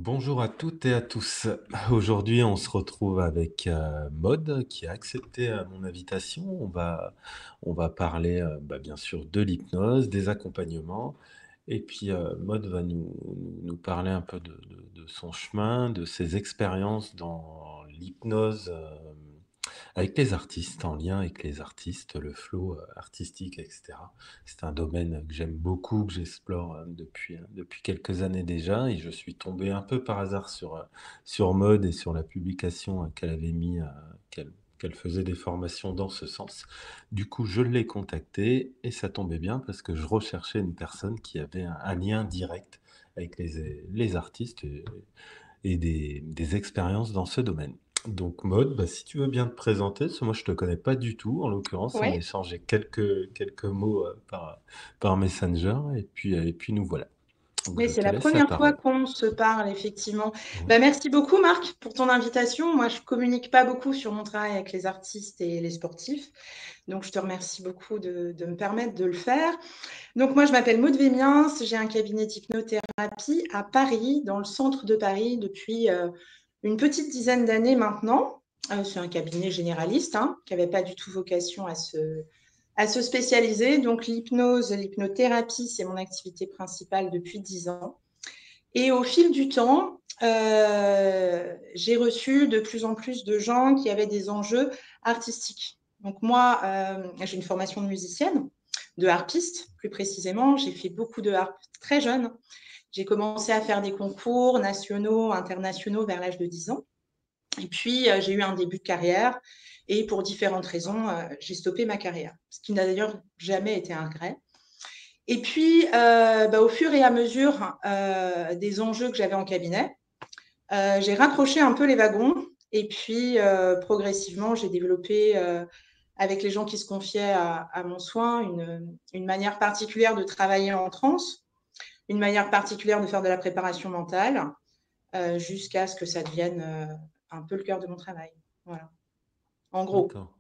Bonjour à toutes et à tous. Aujourd'hui, on se retrouve avec Maud qui a accepté mon invitation. On va parler bien sûr de l'hypnose, des accompagnements. Et puis Maud va nous parler un peu de son chemin, de ses expériences dans l'hypnose avec les artistes, en lien avec les artistes, le flow artistique, etc. C'est un domaine que j'aime beaucoup, que j'explore depuis quelques années déjà, et je suis tombé un peu par hasard sur Maude et sur la publication qu'elle avait mis, qu'elle faisait des formations dans ce sens. Du coup, je l'ai contactée, et ça tombait bien parce que je recherchais une personne qui avait un lien direct avec les artistes et des expériences dans ce domaine. Donc Maud, si tu veux bien te présenter, parce que moi je te connais pas du tout, en l'occurrence on a Oui, échangé quelques mots par Messenger, et puis nous voilà. Donc oui, je c'est te la laisse la première fois parole. qu'on se parle, effectivement. Oui. Bah, merci beaucoup, Marc, pour ton invitation. Moi, je communique pas beaucoup sur mon travail avec les artistes et les sportifs. Donc, je te remercie beaucoup de me permettre de le faire. Donc, moi, je m'appelle Maud Vémiens. J'ai un cabinet d'hypnothérapie à Paris, dans le centre de Paris, depuis une petite dizaine d'années maintenant. C'est un cabinet généraliste hein, qui n'avait pas du tout vocation à se spécialiser. Donc, l'hypnose, l'hypnothérapie, c'est mon activité principale depuis 10 ans. Et au fil du temps, j'ai reçu de plus en plus de gens qui avaient des enjeux artistiques. Donc, moi, j'ai une formation de musicienne, de harpiste plus précisément. J'ai fait beaucoup de harpe très jeune. J'ai commencé à faire des concours nationaux, internationaux vers l'âge de 10 ans. Et puis, j'ai eu un début de carrière. Et pour différentes raisons, j'ai stoppé ma carrière, ce qui n'a d'ailleurs jamais été un regret. Et puis, au fur et à mesure des enjeux que j'avais en cabinet, j'ai raccroché un peu les wagons. Et puis, progressivement, j'ai développé, avec les gens qui se confiaient à mon soin, une manière particulière de travailler en transe, une manière particulière de faire de la préparation mentale, jusqu'à ce que ça devienne un peu le cœur de mon travail. Voilà, en gros. D'accord.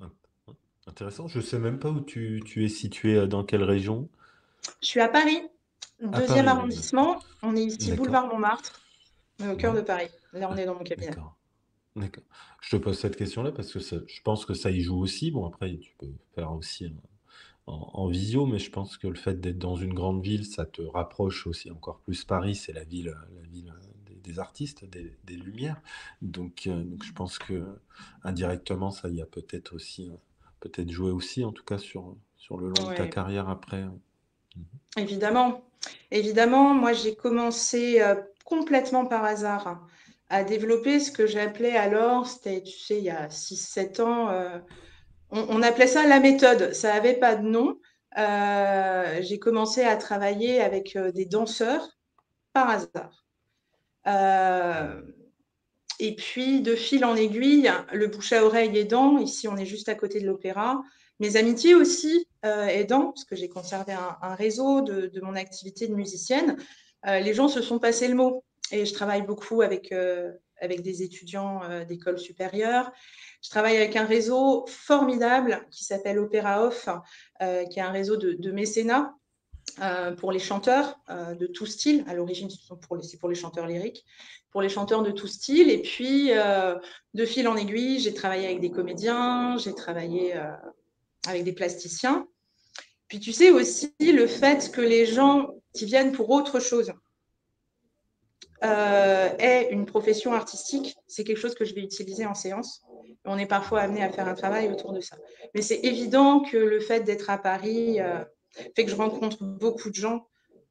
Intéressant. Je sais même pas où tu es situé, dans quelle région? Je suis à Paris, À deuxième Paris. arrondissement. On est ici, D'accord. boulevard Montmartre, au cœur Ouais. de Paris. Là, on Ah, est dans mon cabinet. d'accord. D'accord. Je te pose cette question-là parce que je pense que ça y joue aussi. Bon, après, tu peux faire aussi en visio, mais je pense que le fait d'être dans une grande ville, ça te rapproche aussi encore plus. Paris, c'est la ville des artistes, des lumières. Donc je pense que indirectement, ça y a peut-être aussi, peut-être joué aussi, en tout cas sur le long de ta Ouais, carrière après. Mhm. évidemment. Évidemment, moi, j'ai commencé complètement par hasard à développer ce que j'appelais alors, c'était, tu sais, il y a 6, 7 ans, on appelait ça la méthode. Ça n'avait pas de nom. J'ai commencé à travailler avec des danseurs par hasard. Euh, Et puis, de fil en aiguille, le bouche à oreille aidant, ici on est juste à côté de l'opéra, mes amitiés aussi aidant, parce que j'ai conservé un réseau de mon activité de musicienne, les gens se sont passés le mot. Et je travaille beaucoup avec des étudiants d'école supérieure. Je travaille avec un réseau formidable qui s'appelle Opéra Off, qui est un réseau de mécénat pour les chanteurs de tout style. À l'origine, c'est pour les chanteurs lyriques, pour les chanteurs de tout style. Et puis, de fil en aiguille, j'ai travaillé avec des comédiens, j'ai travaillé avec des plasticiens. Puis, tu sais aussi le fait que les gens qui viennent pour autre chose aient une profession artistique, c'est quelque chose que je vais utiliser en séance. On est parfois amené à faire un travail autour de ça. Mais c'est évident que le fait d'être à Paris fait que je rencontre beaucoup de gens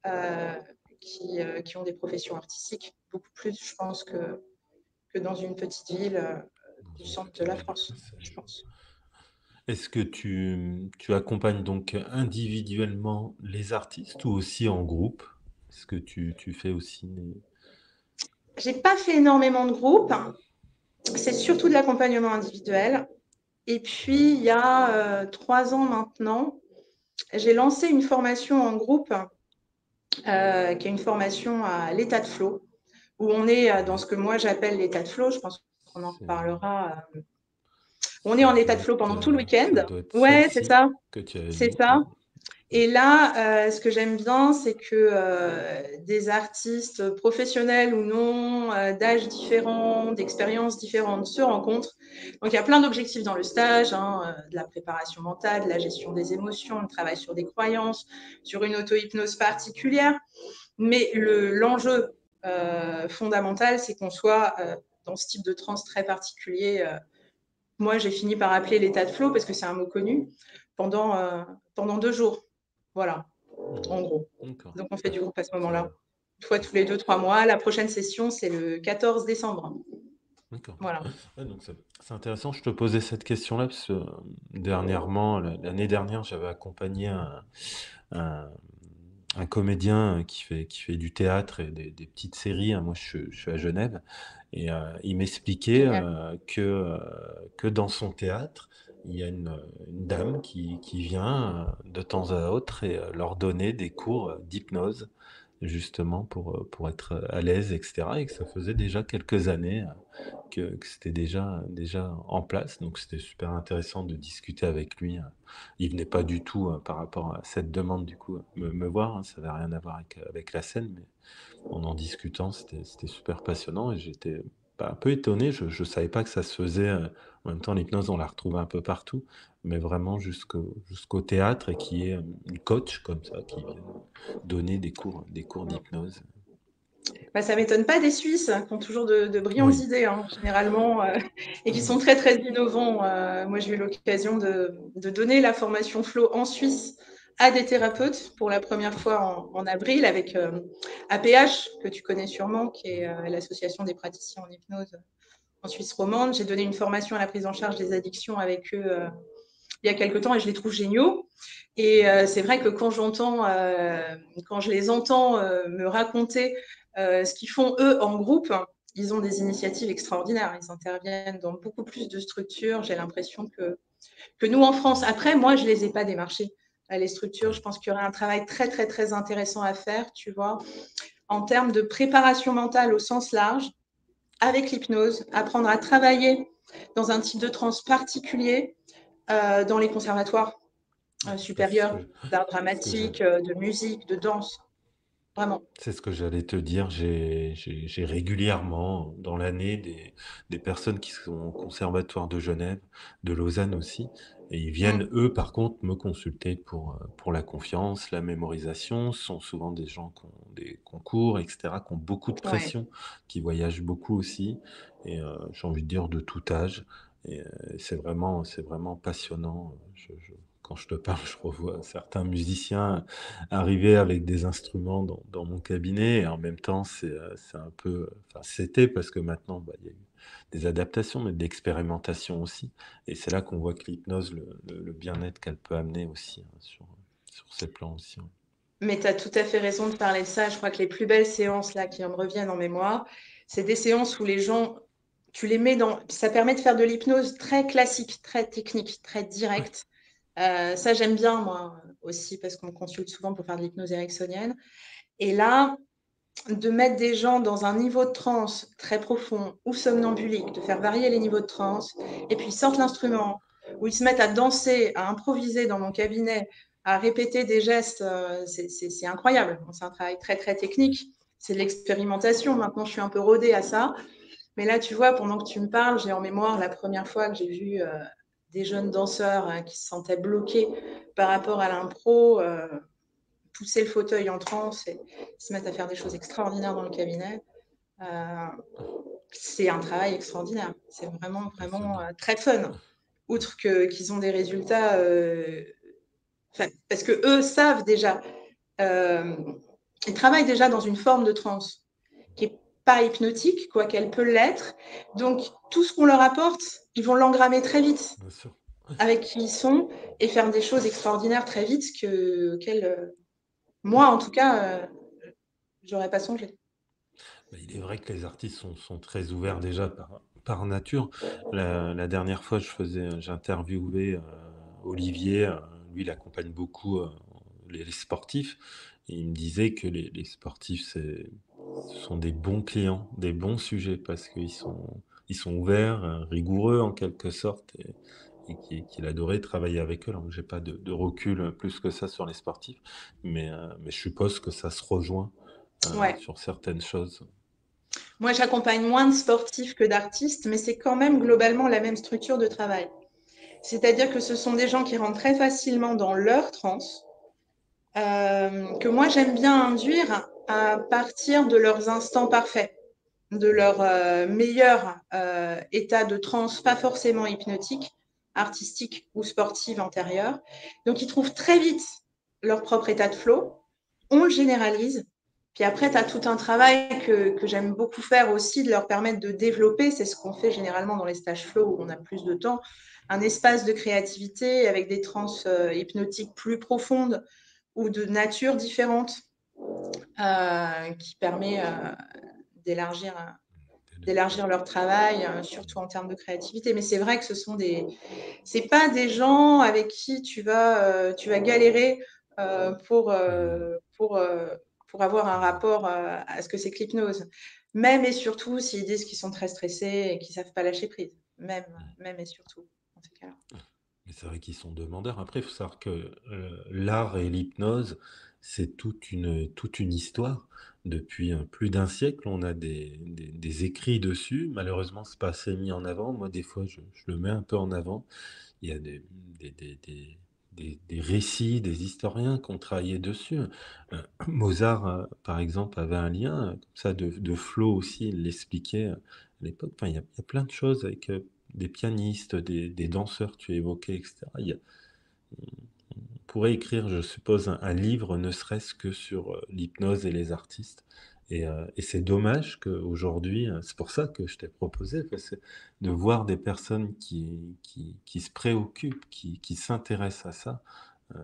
euh, qui ont des professions artistiques, beaucoup plus, je pense, que dans une petite ville Dans du une centre de petite la ville. France, je pense. Est-ce que tu accompagnes donc individuellement les artistes ou aussi en groupe? Est-ce que tu fais aussi J'ai pas fait énormément de groupes, c'est surtout de l'accompagnement individuel. Et puis, il y a 3 ans maintenant, j'ai lancé une formation en groupe, qui est une formation à l'état de flow, où on est dans Ouais, ce que moi j'appelle l'état de flow. Je pense qu'on en c'est, reparlera. On est ça en état doit de flow être, pendant tout le ça week-end. doit être Ouais, c'est celle-ci ça. que tu avais C'est mis. ça. Ouais. Et là, ce que j'aime bien, c'est que des artistes professionnels ou non, d'âges différents, d'expériences différentes se rencontrent. Donc, il y a plein d'objectifs dans le stage, hein, de la préparation mentale, de la gestion des émotions, le travail sur des croyances, sur une auto-hypnose particulière. Mais l'enjeu fondamental, c'est qu'on soit dans ce type de transe très particulier. Moi, j'ai fini par appeler l'état de flow parce que c'est un mot connu pendant 2 jours. Voilà, en gros. D'accord. Donc, on fait du groupe à ce Ça- moment-là. Une fois tous les 2, 3 mois. La prochaine session, c'est le 14 décembre. D'accord. Voilà. Ouais, donc c'est intéressant. Je te posais cette question-là parce que dernièrement, l'année dernière, j'avais accompagné un- un comédien qui fait du théâtre et des petites séries, hein. Moi, je suis à Genève. Et il m'expliquait Génial. que dans son théâtre, il y a une dame qui vient de temps à autre et leur donner des cours d'hypnose, justement pour être à l'aise, etc. Et que ça faisait déjà quelques années que c'était déjà en place. Donc c'était super intéressant de discuter avec lui. Il venait pas du tout par rapport à cette demande, du coup, me voir, hein. Ça n'avait rien à voir avec la scène, mais en discutant, c'était super passionnant et j'étais un peu étonné. Je ne savais pas que ça se faisait. En même temps, l'hypnose, on la retrouve un peu partout, mais vraiment jusqu'au théâtre et qui est une coach comme ça qui vient donner des cours d'hypnose. Bah, ça ne m'étonne pas des Suisses qui ont toujours de brillantes Oui, idées, hein, généralement, et qui sont très, très innovants. Moi, j'ai eu l'occasion de donner la formation Flow en Suisse à des d'accord. thérapeutes pour la première fois en avril avec APH, que tu connais sûrement, qui est l'association des praticiens en hypnose en Suisse romande. J'ai donné une formation à la prise en charge des addictions avec eux il y a quelque temps et je les trouve géniaux. Et c'est vrai que quand je les entends me raconter ce qu'ils font eux en groupe, ils ont des initiatives extraordinaires. Ils interviennent dans beaucoup plus de structures. J'ai l'impression que nous en France, après, moi, je ne les ai pas démarchés. Les structures, je Oui, pense qu'il y aurait un travail très, très, très intéressant à faire, tu vois, en termes de préparation mentale au sens large, avec l'hypnose, apprendre à travailler dans un type de transe particulier dans les conservatoires bah, supérieurs d'art ce que j'ai- dramatique, de musique, de danse, vraiment. c'est ce que j'allais te dire. J'ai régulièrement dans l'année des personnes qui sont au Conservatoire de Genève, de Lausanne aussi, et ils viennent, Mm. eux, par contre, me consulter pour la confiance, la mémorisation. Ce sont souvent des gens qui ont des concours, etc., qui ont beaucoup de Ouais. pression, qui voyagent beaucoup aussi, et j'ai envie de dire de tout âge. Et c'est vraiment passionnant. Quand je te parle, je revois certains musiciens arriver avec des instruments dans mon cabinet et en même temps c'est un peu, enfin c'était parce que maintenant bah, il y a eu des adaptations mais de l'expérimentation aussi et c'est là qu'on voit que l'hypnose, le bien-être qu'elle peut amener aussi, hein, sur ces plans aussi, hein. Mais tu as tout à fait raison de parler de ça. Je crois que les plus belles séances là qui me reviennent en mémoire, c'est des séances où les gens, tu les mets dans. Ça permet de faire de l'hypnose très classique, très technique, très Ouais, directe. Ça, j'aime bien, moi aussi, parce qu'on me consulte souvent pour faire de l'hypnose ericksonienne. Et là, de mettre des gens dans un niveau de transe très profond ou somnambulique, de faire varier les niveaux de transe, et puis ils sortent l'instrument, où ils se mettent à danser, à improviser dans mon cabinet, à répéter des gestes, c'est incroyable. C'est un travail très, très technique. C'est de l'expérimentation. Maintenant, je suis un peu rodée à ça. Mais là, tu vois, pendant que tu me parles, j'ai en mémoire la première fois que j'ai vu des jeunes danseurs qui se sentaient bloqués par rapport à l'impro. Pousser le fauteuil en transe et se mettre à faire des choses extraordinaires dans le cabinet, euh, c'est un travail extraordinaire. C'est vraiment, vraiment passionnant. très fun. Outre qu'ils ont des résultats, parce que eux savent déjà, euh, ils travaillent déjà dans une forme de transe qui n'est pas hypnotique, quoi qu'elle peut l'être. Donc, tout ce qu'on leur apporte, ils vont l'engrammer très vite Bien sûr. avec qui ils sont et faire des choses extraordinaires très vite auxquelles, moi, en tout cas, j'aurais pas songé. Bah, il est vrai que les artistes sont très ouverts déjà par nature. La dernière fois, j'interviewais Olivier. Lui, il accompagne beaucoup les sportifs. Et il me disait que les sportifs, ce sont des bons clients, des bons sujets, parce qu'ils ils sont ouverts, rigoureux en quelque sorte. qu'il adorait travailler avec eux. Alors j'ai pas de recul, plus que ça sur les sportifs, mais je suppose que ça se rejoint, Ouais. sur certaines choses. Moi, j'accompagne moins de sportifs que d'artistes, mais c'est quand même globalement la même structure de travail. C'est-à-dire que ce sont des gens qui rentrent très facilement dans leur transe, que moi j'aime bien induire à partir de leurs instants parfaits, de leur meilleur état de transe, pas forcément hypnotique, artistique ou sportive antérieure. Donc ils trouvent très vite leur propre état de flow, on le généralise. Puis après, tu as tout un travail que j'aime beaucoup faire aussi, de leur permettre de développer. C'est ce qu'on fait généralement dans les stages flow où on a plus de temps. Un espace de créativité avec des trans hypnotiques plus profondes ou de nature différente qui permet d'élargir d'élargir leur travail, surtout en termes de créativité. Mais c'est vrai que c'est pas des gens avec qui tu vas galérer euh, pour, Mmh. euh, pour, euh, pour avoir un rapport à ce que c'est que l'hypnose. Même et surtout s'ils disent qu'ils sont très stressés et qu'ils savent pas lâcher prise. Même, Mmh. même et surtout dans ces cas-là. Mais c'est vrai qu'ils sont demandeurs. Après, il faut savoir que, l'art et l'hypnose, c'est toute une histoire. Depuis, plus d'un siècle, on a des écrits dessus. Malheureusement, c'est pas assez mis en avant. Moi, des fois, je le mets un peu en avant. Il y a des récits, des historiens qui ont travaillé dessus. Mozart, par exemple, avait un lien, comme ça de flow aussi, il l'expliquait, à l'époque. Enfin, il y a plein de choses avec, des pianistes, des danseurs, tu évoquais et cetera. On pourrait écrire, je suppose, un livre, ne serait-ce que sur, l'hypnose et les artistes. Et c'est dommage qu'aujourd'hui, c'est pour ça que je t'ai proposé, parce que de voir des personnes qui se préoccupent, qui s'intéressent à ça,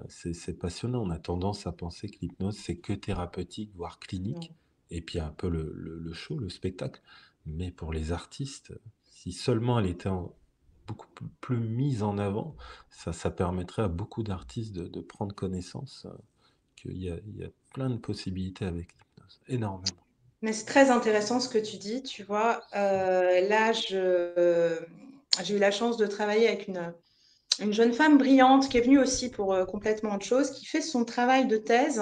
c'est passionnant. On a tendance à penser que l'hypnose, c'est que thérapeutique, voire clinique, Non. et puis un peu le show, le spectacle. Mais pour les artistes, si seulement elle était beaucoup plus mise en avant, ça permettrait à beaucoup d'artistes de prendre connaissance, qu'il y a plein de possibilités avec l'hypnose, énormément. Mais c'est très intéressant ce que tu dis, tu vois. Là, j'ai eu la chance de travailler avec une jeune femme brillante qui est venue aussi pour complètement autre chose, qui fait son travail de thèse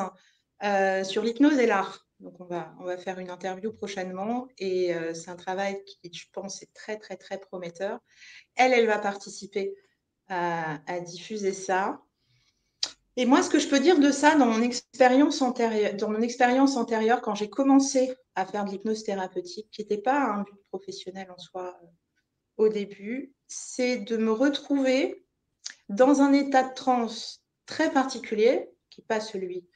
sur l'hypnose et l'art. Donc, on va faire une interview prochainement et c'est un travail qui, je pense, est très, très, très prometteur. Elle va participer à diffuser ça. Et moi, ce que je peux dire de ça, dans mon expérience antérieure, quand j'ai commencé à faire de l'hypnose thérapeutique, qui n'était pas un but professionnel en soi au début, c'est de me retrouver dans un état de transe très particulier, qui n'est pas celui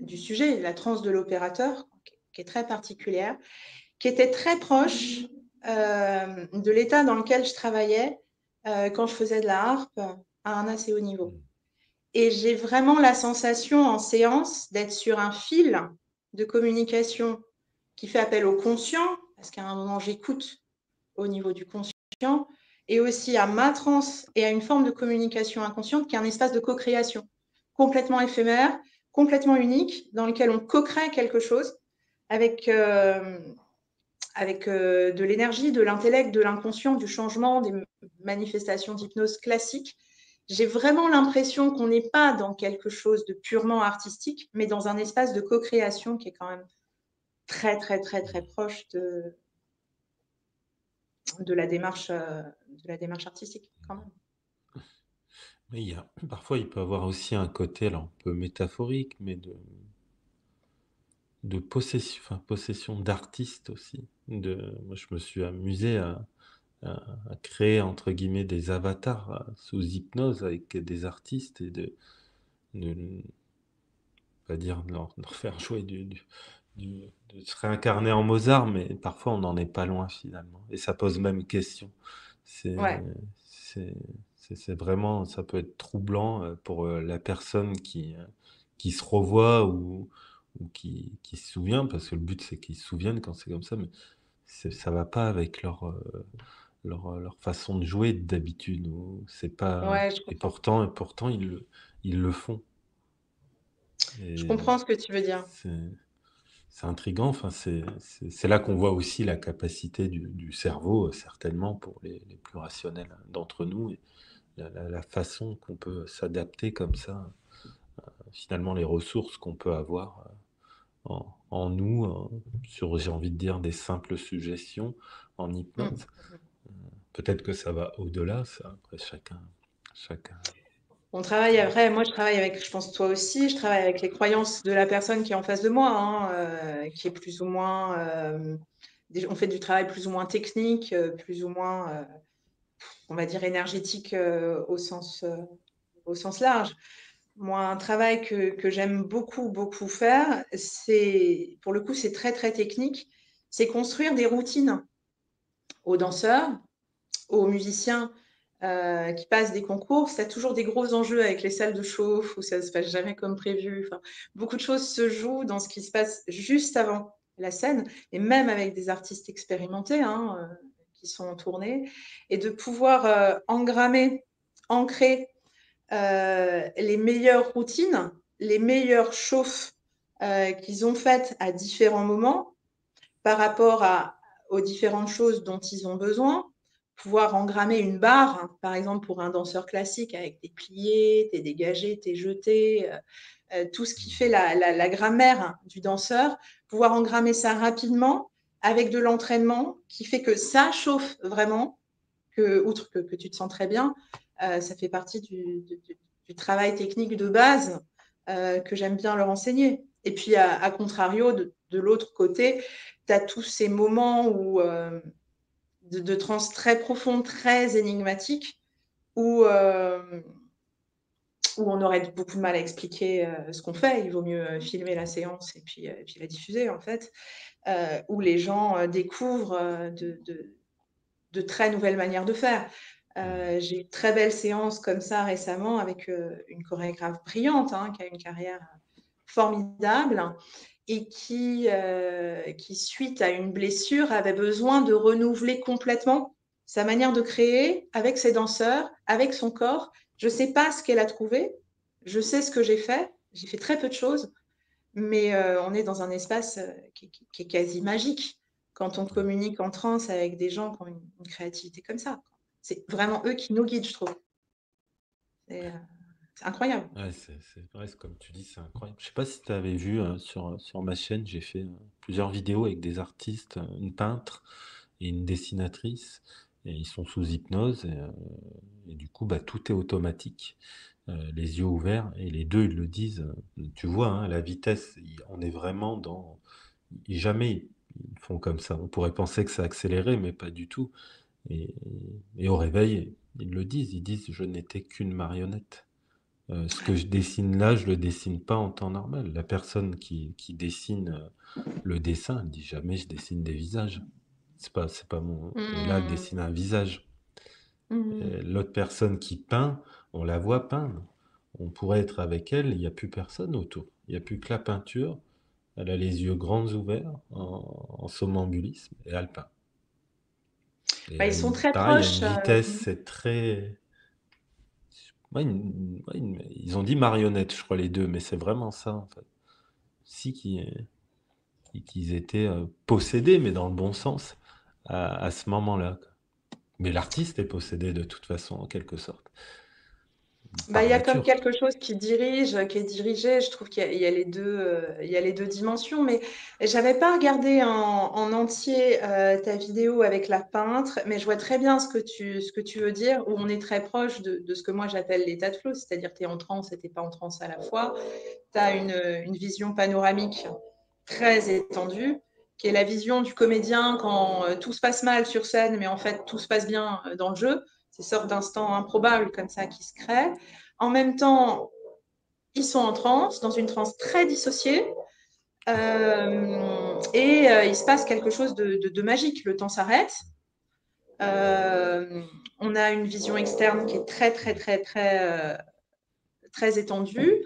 du sujet, la transe de l'opérateur, qui est très particulière, qui était très proche de l'état dans lequel je travaillais quand je faisais de la harpe à un assez haut niveau. Mmh. Et j'ai vraiment la sensation en séance d'être sur un fil de communication qui fait appel au conscient, parce qu'à un moment, j'écoute au niveau du conscient, et aussi à ma transe et à une forme de communication inconsciente qui est un espace de co-création, complètement éphémère, complètement unique, dans lequel on co-crée quelque chose avec, de l'énergie, de l'intellect, de l'inconscient, du changement, des manifestations d'hypnose classiques. J'ai vraiment l'impression qu'on n'est pas dans quelque chose de purement artistique, mais dans un espace de co-création qui est quand même très, très, très, très proche de la démarche artistique, quand même. Oui, parfois, il peut avoir aussi un côté, alors, un peu métaphorique, mais de possession, enfin, possession d'artistes aussi. Moi, je me suis amusé à créer, entre guillemets, des avatars, sous hypnose avec des artistes et de pas dire de leur faire jouer de se réincarner en Mozart, mais parfois on n'en est pas loin finalement. Et ça pose même question. C'est, Ouais, c'est, c'est vraiment, ça peut être troublant, pour, la personne qui se revoit ou qui se souvient, parce que le but c'est qu'ils se souviennent quand c'est comme ça, mais ça va pas avec leur façon de jouer d'habitude. Ou c'est pas, ouais, je et comprends. pourtant ils le font. Je Et comprends ce que tu veux dire. c'est c'est intriguant. Enfin, c'est là qu'on voit aussi la capacité du cerveau, certainement pour les plus rationnels d'entre nous, et la façon qu'on peut s'adapter comme ça, finalement les ressources qu'on peut avoir en nous, sur, j'ai envie de dire, des simples suggestions en Mm. hypnose. Peut-être que ça va au-delà, ça. Après, chacun. On travaille après, moi je travaille avec, je pense toi aussi, je travaille avec les croyances de la personne qui est en face de moi, hein, qui est plus ou moins, on fait du travail plus ou moins technique, plus ou moins, on va dire énergétique au sens large. Moi, un travail que j'aime beaucoup, beaucoup faire, c'est, pour le coup, c'est très, très technique, c'est construire des routines aux danseurs, aux musiciens qui passent des concours. Ça a toujours des gros enjeux avec les salles de chauffe où ça ne se passe jamais comme prévu. Enfin, beaucoup de choses se jouent dans ce qui se passe juste avant la scène, et même avec des artistes expérimentés hein, qui sont en tournée, et de pouvoir engrammer, ancrer les meilleures routines, les meilleures chauffes qu'ils ont faites à différents moments par rapport aux différentes choses dont ils ont besoin, pouvoir engrammer une barre, hein, par exemple pour un danseur classique avec tes pliés, tes dégagés, tes jetés, tout ce qui fait la grammaire du danseur, pouvoir engrammer ça rapidement avec de l'entraînement qui fait que ça chauffe vraiment, outre que tu te sens très bien, ça fait partie du travail technique de base que j'aime bien leur enseigner. Et puis, à contrario, de l'autre côté, tu as tous ces moments de transe très profonde, très énigmatique, où on aurait beaucoup de mal à expliquer ce qu'on fait. Il vaut mieux filmer la séance et puis la diffuser, en fait, où les gens découvrent de très nouvelles manières de faire. J'ai eu une très belle séance comme ça récemment avec une chorégraphe brillante hein, qui a une carrière formidable et qui, suite à une blessure, avait besoin de renouveler complètement sa manière de créer avec ses danseurs, avec son corps. Je ne sais pas ce qu'elle a trouvé, je sais ce que j'ai fait très peu de choses, mais on est dans un espace qui est quasi magique quand on communique en transe avec des gens qui ont une créativité comme ça. C'est vraiment eux qui nous guident, je trouve. C'est incroyable. Ouais, c'est vrai, c'est comme tu dis, c'est incroyable. Je sais pas si tu avais vu sur ma chaîne, j'ai fait plusieurs vidéos avec des artistes, une peintre et une dessinatrice, et ils sont sous hypnose, et du coup, bah, tout est automatique, les yeux ouverts, et les deux, ils le disent. Tu vois, hein, la vitesse, on est vraiment dans. Jamais ils font comme ça. On pourrait penser que c'est accéléré, mais pas du tout. Et, et au réveil, ils disent, je n'étais qu'une marionnette. Ce que je dessine là, je le dessine pas en temps normal. La personne qui dessine le dessin, elle dit jamais je dessine des visages. C'est pas mon. Et là, elle Mmh. dessine un visage. Mmh. Et l'autre personne qui peint, on la voit peindre. On pourrait être avec elle, il n'y a plus personne autour. Il n'y a plus que la peinture. Elle a les yeux grands ouverts en somnambulisme et elle peint. Et Bah, ils sont très pareil, il y a proches. une vitesse, c'est très. Ouais, ils ont dit marionnette, je crois, les deux, mais c'est vraiment ça, en fait. Si, qu'ils étaient possédés, mais dans le bon sens, à ce moment-là, quoi. Mais l'artiste est possédé de toute façon, en quelque sorte, Bah, il par y a comme nature. quelque chose qui est dirigé. Je trouve qu'il y a il y a les deux dimensions. Mais j'avais pas regardé en entier ta vidéo avec la peintre, mais je vois très bien ce que tu veux dire, où on est très proche de ce que moi j'appelle l'état de flow, c'est-à-dire tu es en transe et tu pas en transe à la fois. Tu as une vision panoramique très étendue, qui est la vision du comédien quand tout se passe mal sur scène, mais en fait tout se passe bien dans le jeu. Ces sortes d'instants improbables comme ça qui se créent. En même temps, ils sont en transe, dans une transe très dissociée, il se passe quelque chose de magique. Le temps s'arrête. Euh, on a une vision externe qui est très, très, très, très, très étendue.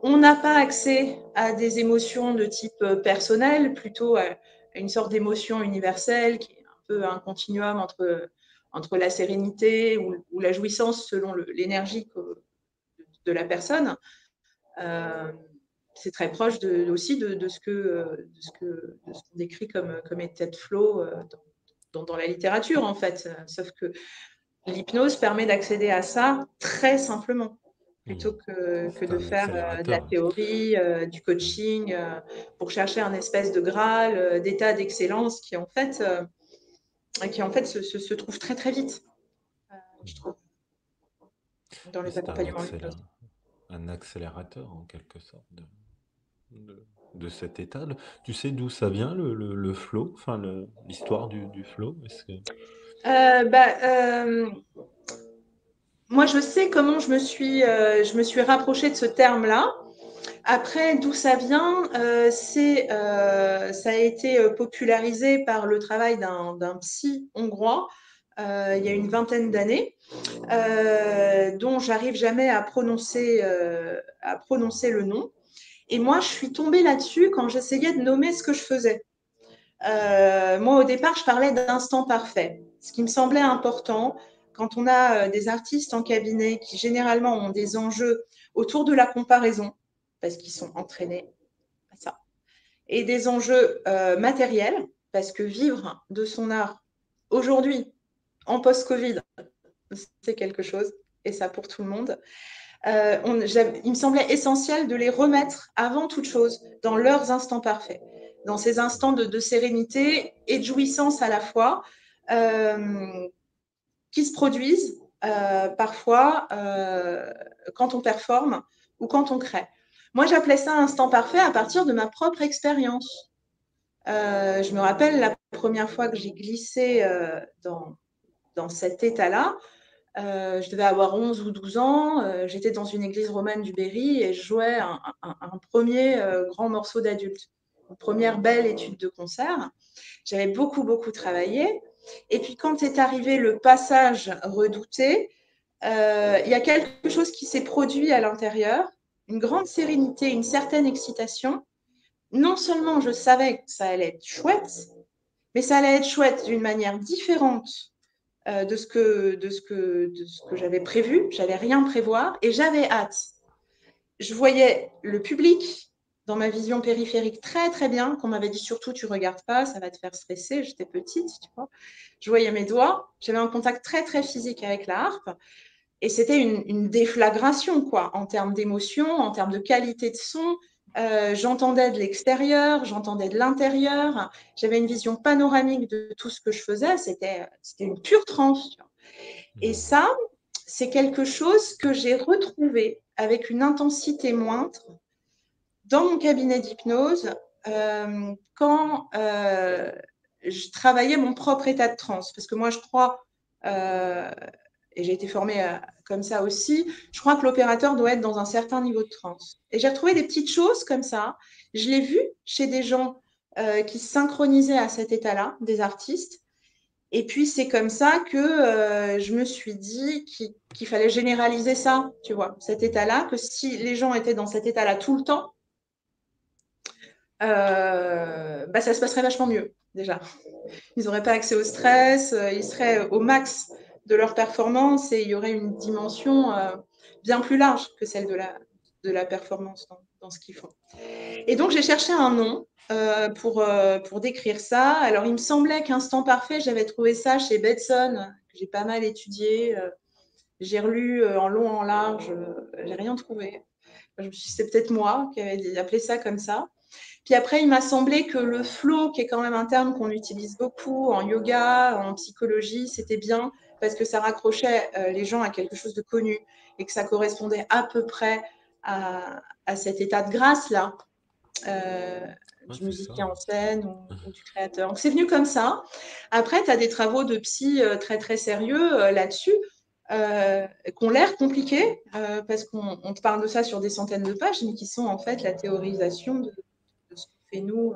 On n'a pas accès à des émotions de type personnel, plutôt à une sorte d'émotion universelle qui est un peu un continuum entre la sérénité ou la jouissance selon l'énergie de la personne. Euh, c'est très proche aussi de ce qu'on décrit comme état de flow dans la littérature, en fait. Sauf que l'hypnose permet d'accéder à ça très simplement, plutôt Mhm. que C'est de un faire de la accélérateur. théorie, du Mhm. coaching, pour chercher un espèce de graal, d'état d'excellence qui en fait se trouve très très vite, je Mhm. trouve, dans Oui, les c'est accompagnements d'hypnose. un accélérateur en quelque sorte de cet état. Tu sais d'où ça vient le flow, enfin l'histoire du flow? Est-ce que... Euh, bah, euh, Moi, je sais comment je me suis rapprochée de ce terme-là. Après, d'où ça vient, ça a été popularisé par le travail d'un psy hongrois il y a une vingtaine d'années, dont j'arrive jamais à prononcer le nom. Et moi, je suis tombée là-dessus quand j'essayais de nommer ce que je faisais. Moi, au départ, je parlais d'instant parfait, ce qui me semblait important quand on a des artistes en cabinet qui généralement ont des enjeux autour de la comparaison, parce qu'ils sont entraînés à ça, et des enjeux matériels, parce que vivre de son art aujourd'hui, en post-Covid, c'est quelque chose, et ça pour tout le monde. Il me semblait essentiel de les remettre avant toute chose dans leurs instants parfaits, dans ces instants de sérénité et de jouissance à la fois, euh, qui se produisent parfois quand on performe ou quand on crée. Moi, j'appelais ça instant parfait à partir de ma propre expérience. Je me rappelle la première fois que j'ai glissé dans cet état-là. Je devais avoir 11 ou 12 ans. J'étais dans une église romaine du Berry et je jouais un premier grand morceau d'adulte, une première belle étude de concert. J'avais beaucoup, beaucoup travaillé. Et puis quand est arrivé le passage redouté, il y a quelque chose qui s'est produit à l'intérieur, une grande sérénité, une certaine excitation. Non seulement je savais que ça allait être chouette, mais ça allait être chouette d'une manière différente de ce que j'avais prévu. J'avais rien prévoir et j'avais hâte. Je voyais le public dans ma vision périphérique très très bien, qu'on m'avait dit surtout tu regardes pas, ça va te faire stresser, j'étais petite, tu vois. Je voyais mes doigts, j'avais un contact très très physique avec la harpe et c'était une déflagration quoi, en termes d'émotion, en termes de qualité de son. J'entendais de l'extérieur, j'entendais de l'intérieur, j'avais une vision panoramique de tout ce que je faisais, c'était une pure transe. Tu vois. Et Mhm. ça, c'est quelque chose que j'ai retrouvé avec une intensité moindre dans mon cabinet d'hypnose quand je travaillais mon propre état de transe. Parce que moi, je crois, euh, et j'ai été formée comme ça aussi, je crois que l'opérateur doit être dans un certain niveau de transe. Et j'ai retrouvé des petites choses comme ça. Je l'ai vu chez des gens qui se synchronisaient à cet état-là, des artistes. Et puis, c'est comme ça que je me suis dit qu'il fallait généraliser ça, tu vois, cet état-là, que si les gens étaient dans cet état-là tout le temps, bah, ça se passerait vachement mieux, déjà. Ils n'auraient pas accès au stress, ils seraient au max de leur performance et il y aurait une dimension bien plus large que celle de la performance dans ce qu'ils font. Et donc, j'ai cherché un nom pour décrire ça. Alors, il me semblait qu'Instant Parfait, j'avais trouvé ça chez Bedson, que j'ai pas mal étudié. J'ai relu en long, en large, j'ai rien trouvé. Je me suis dit, c'est peut-être moi qui avais appelé ça comme ça. Puis après, il m'a semblé que le flow, qui est quand même un terme qu'on utilise beaucoup en yoga, en psychologie, c'était bien parce que ça raccrochait les gens à quelque chose de connu et que ça correspondait à peu près à cet état de grâce-là euh, Ouais, du c'est ça. musicien en scène ou du créateur. Donc c'est venu comme ça. Après, tu as des travaux de psy très très sérieux là-dessus. Qui ont l'air compliqués parce qu'on te parle de ça sur des centaines de pages, mais qui sont en fait la théorisation de ce qu'on fait nous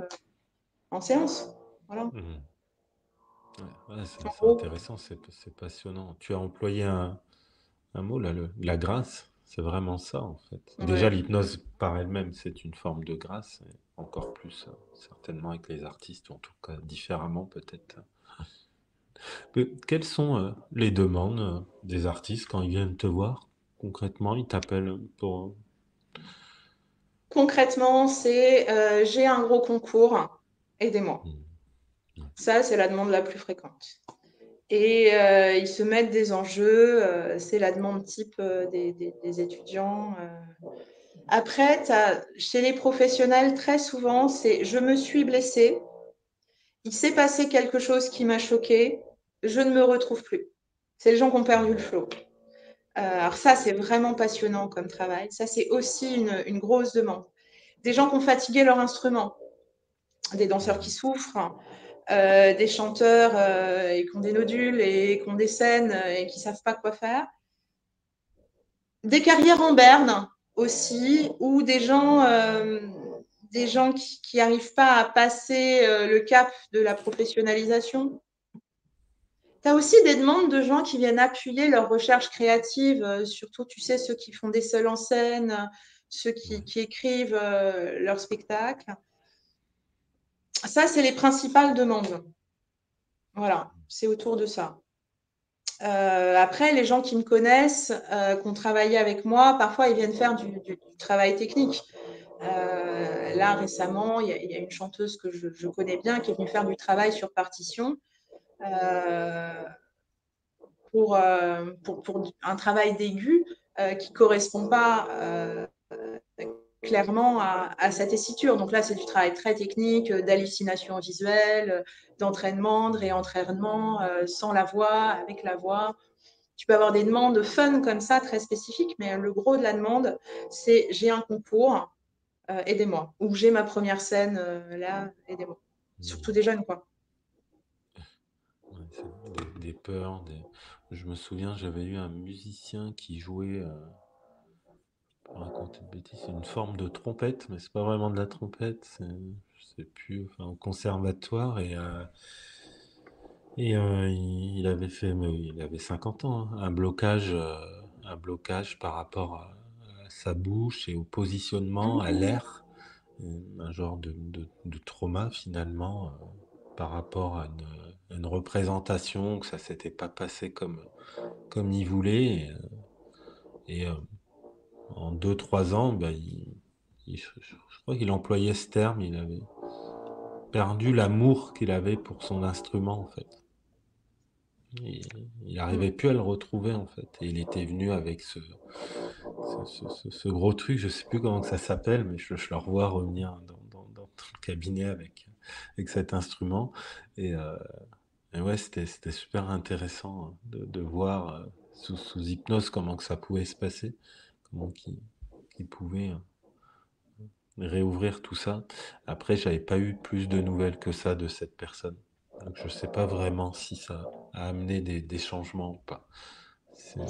en séance. Voilà. Mhm. Ouais, ouais, En c'est gros. intéressant, c'est passionnant. Tu as employé un mot là, la grâce, c'est vraiment ça en fait. Déjà, Ouais. l'hypnose par elle-même, c'est une forme de grâce, et encore plus certainement avec les artistes, ou en tout cas différemment peut-être. Quelles sont les demandes des artistes quand ils viennent te voir concrètement? Ils t'appellent pour... concrètement, c'est j'ai un gros concours, aidez-moi. Ça, c'est la demande la plus fréquente. Et ils se mettent des enjeux, c'est la demande type des étudiants. Après, chez les professionnels, très souvent, c'est je me suis blessée, il s'est passé quelque chose qui m'a choquée, je ne me retrouve plus. C'est les gens qui ont perdu le flow. Alors ça, c'est vraiment passionnant comme travail. Ça, c'est aussi une grosse demande. Des gens qui ont fatigué leur instrument, des danseurs qui souffrent, des chanteurs et qui ont des nodules et qui ont des scènes et qui ne savent pas quoi faire. Des carrières en berne aussi, ou des gens qui n'arrivent pas à passer le cap de la professionnalisation. Tu as aussi des demandes de gens qui viennent appuyer leur recherche créative, surtout, tu sais, ceux qui font des seuls en scène, ceux qui écrivent leurs spectacles. Ça, c'est les principales demandes. Voilà, c'est autour de ça. Après, les gens qui me connaissent, qui ont travaillé avec moi, parfois, ils viennent faire du travail technique. Là, récemment, il y a une chanteuse que je connais bien qui est venue faire du travail sur partition. Pour un travail d'aigu qui ne correspond pas clairement à sa tessiture. Donc là, c'est du travail très technique, d'hallucination visuelle, d'entraînement, de réentraînement, sans la voix, avec la voix. Tu peux avoir des demandes fun comme ça, très spécifiques, mais le gros de la demande, c'est j'ai un concours, aidez-moi. Ou j'ai ma première scène, là, aidez-moi. Surtout des jeunes, quoi. Ouais, c'est des peurs. Je me souviens, j'avais eu un musicien qui jouait, pour raconter de bêtises, c'est une forme de trompette, mais c'est pas vraiment de la trompette, je sais plus, enfin, au conservatoire, il avait fait, mais il avait 50 ans, hein, un blocage par rapport à sa bouche et au positionnement, à l'air, un genre de trauma finalement par rapport à une représentation, que ça s'était pas passé comme il voulait. Et en 2 3 ans, bah, je crois qu'il employait ce terme, il avait perdu l'amour qu'il avait pour son instrument en fait. Et il n'arrivait plus à le retrouver en fait. Et il était venu avec ce gros truc, je sais plus comment que ça s'appelle, mais je le revois revenir dans le cabinet avec cet instrument. Et, euh, et ouais, c'était super intéressant hein, de voir sous hypnose comment que ça pouvait se passer, comment qu'il pouvait réouvrir tout ça. Après, j'avais pas eu plus de nouvelles que ça de cette personne. Donc je sais pas vraiment si ça a amené des changements ou pas. C'est-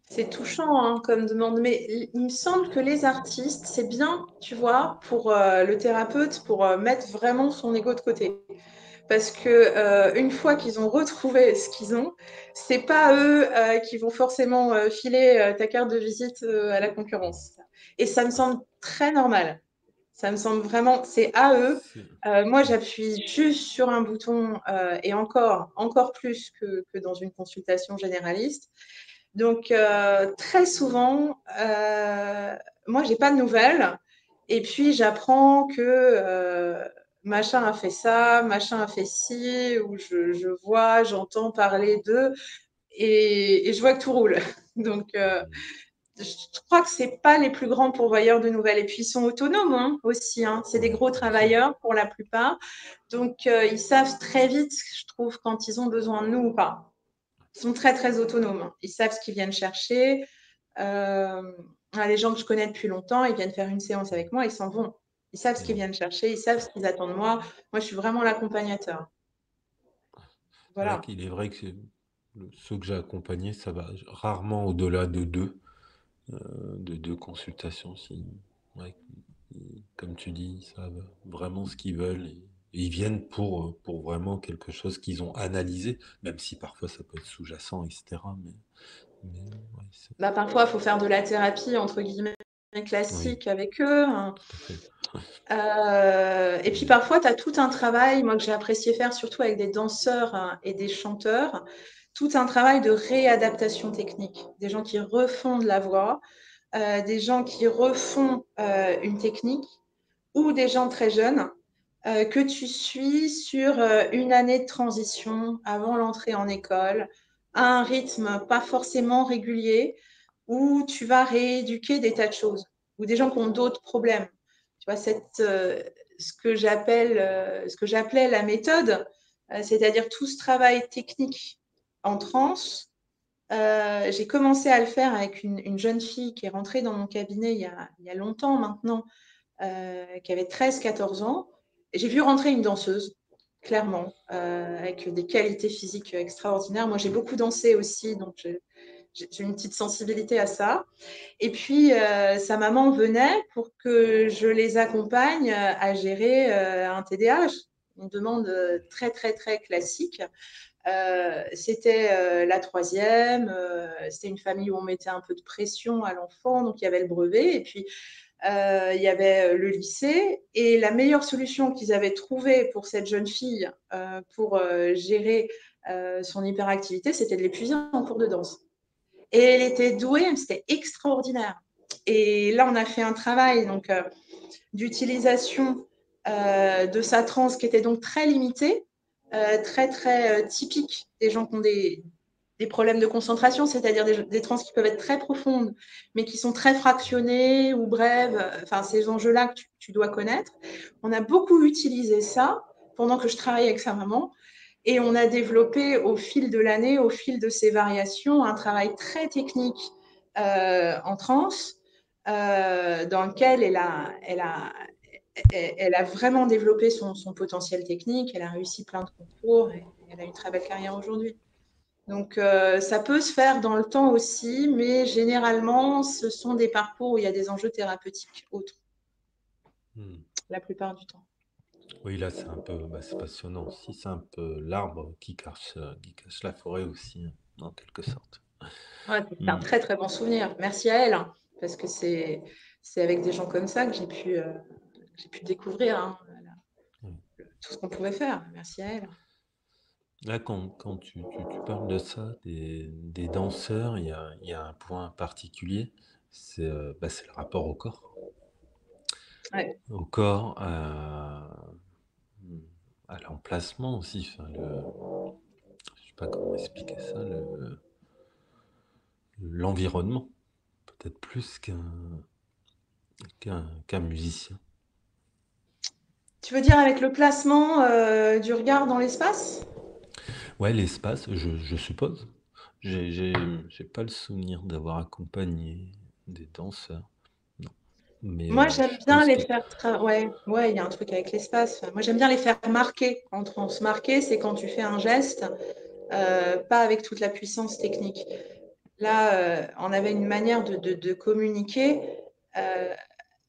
C'est touchant hein, comme demande, mais il me semble que les artistes, c'est bien, tu vois, pour le thérapeute, pour mettre vraiment son ego de côté. Parce que une fois qu'ils ont retrouvé ce qu'ils ont, c'est pas eux qui vont forcément filer ta carte de visite à la concurrence. Et ça me semble très normal. Ça me semble vraiment, c'est à eux. c'est- Moi, j'appuie juste sur un bouton et encore plus que dans une consultation généraliste. Donc, très souvent, moi, j'ai pas de nouvelles. Et puis, j'apprends que machin a fait ça, machin a fait ci, ou je vois, j'entends parler d'eux, et je vois que tout roule. Donc, je crois que c'est pas les plus grands pourvoyeurs de nouvelles. Et puis, ils sont autonomes hein, aussi. Hein. C'est des Ouais, gros bien sûr. travailleurs pour la plupart. Donc, ils savent très vite, je trouve, quand ils ont besoin de nous ou pas. Ils sont très, très autonomes. Ils savent ce qu'ils viennent chercher. Euh, les gens que je connais depuis longtemps, ils viennent faire une séance avec moi, ils s'en vont. Ils savent ce qu'ils Ouais. viennent chercher, ils savent ce qu'ils attendent de moi. Moi, je suis vraiment l'accompagnateur. Ouais, Voilà. il est vrai que ceux que j'ai accompagnés, ça va rarement au-delà de deux consultations. Ouais, comme tu dis, ils savent vraiment ce qu'ils veulent et ils viennent pour vraiment quelque chose qu'ils ont analysé, même si parfois ça peut être sous-jacent, etc. Mais ouais, Bah, parfois, il faut faire de la thérapie, entre guillemets, oui, classique avec eux. Hein. tout à fait. Et puis parfois, tu as tout un travail, moi que j'ai apprécié faire, surtout avec des danseurs hein, et des chanteurs, tout un travail de réadaptation technique, des gens qui refont de la voix, des gens qui refont une technique ou des gens très jeunes que tu suis sur une année de transition avant l'entrée en école, à un rythme pas forcément régulier, où tu vas rééduquer des tas de choses, ou des gens qui ont d'autres problèmes. Tu vois, ce que j'appelais la méthode, c'est-à-dire tout ce travail technique en transe. J'ai commencé à le faire avec une jeune fille qui est rentrée dans mon cabinet il y a longtemps maintenant, qui avait 13-14 ans. J'ai vu rentrer une danseuse, clairement, avec des qualités physiques extraordinaires. Moi, j'ai beaucoup dansé aussi, donc j'ai une petite sensibilité à ça. Et puis, sa maman venait pour que je les accompagne à gérer un TDAH, une demande très, très, très classique. C'était la troisième, c'était une famille où on mettait un peu de pression à l'enfant, donc il y avait le brevet, et puis il y avait le lycée. Et la meilleure solution qu'ils avaient trouvée pour cette jeune fille pour gérer son hyperactivité, c'était de l'épuiser en cours de danse. Et elle était douée, c'était extraordinaire. Et là, on a fait un travail donc d'utilisation de sa transe qui était donc très limitée, très très typique des gens qui ont des problèmes de concentration, c'est-à-dire des trans qui peuvent être très profondes, mais qui sont très fractionnées ou brèves, enfin ces enjeux-là que tu dois connaître. On a beaucoup utilisé ça pendant que je travaillais avec sa maman, et on a développé au fil de l'année, au fil de ces variations, un travail très technique en transe, dans lequel elle a vraiment développé son potentiel technique, elle a réussi plein de concours et elle a une très belle carrière aujourd'hui. Donc, ça peut se faire dans le temps aussi, mais généralement, ce sont des parcours où il y a des enjeux thérapeutiques autres, Hmm. la plupart du temps. Oui, là, c'est un peu, c'est passionnant aussi. C'est un peu l'arbre qui cache la forêt aussi, hein, en quelque sorte. Ouais, c'est un Hmm. très très bon souvenir. Merci à elle, hein, parce que c'est avec des gens comme ça que j'ai pu découvrir hein, Ouais. tout ce qu'on pouvait faire. Merci à elle. Là, quand tu parles de ça, des danseurs, il y a un point particulier, c'est le rapport au corps. Ouais. Au corps, à l'emplacement aussi. Enfin, je sais pas comment expliquer ça, l'environnement, peut-être plus qu'un musicien. Tu veux dire avec le placement du regard dans l'espace? Ouais, l'espace, je suppose. J'ai, j'ai pas le souvenir d'avoir accompagné des danseurs, non. Mais Moi, j'aime je bien pense les que faire. Ouais, ouais, il y a un truc avec l'espace. Moi, j'aime bien les faire marquer en transe. Marquer, c'est quand tu fais un geste, pas avec toute la puissance technique. Là, on avait une manière de communiquer euh,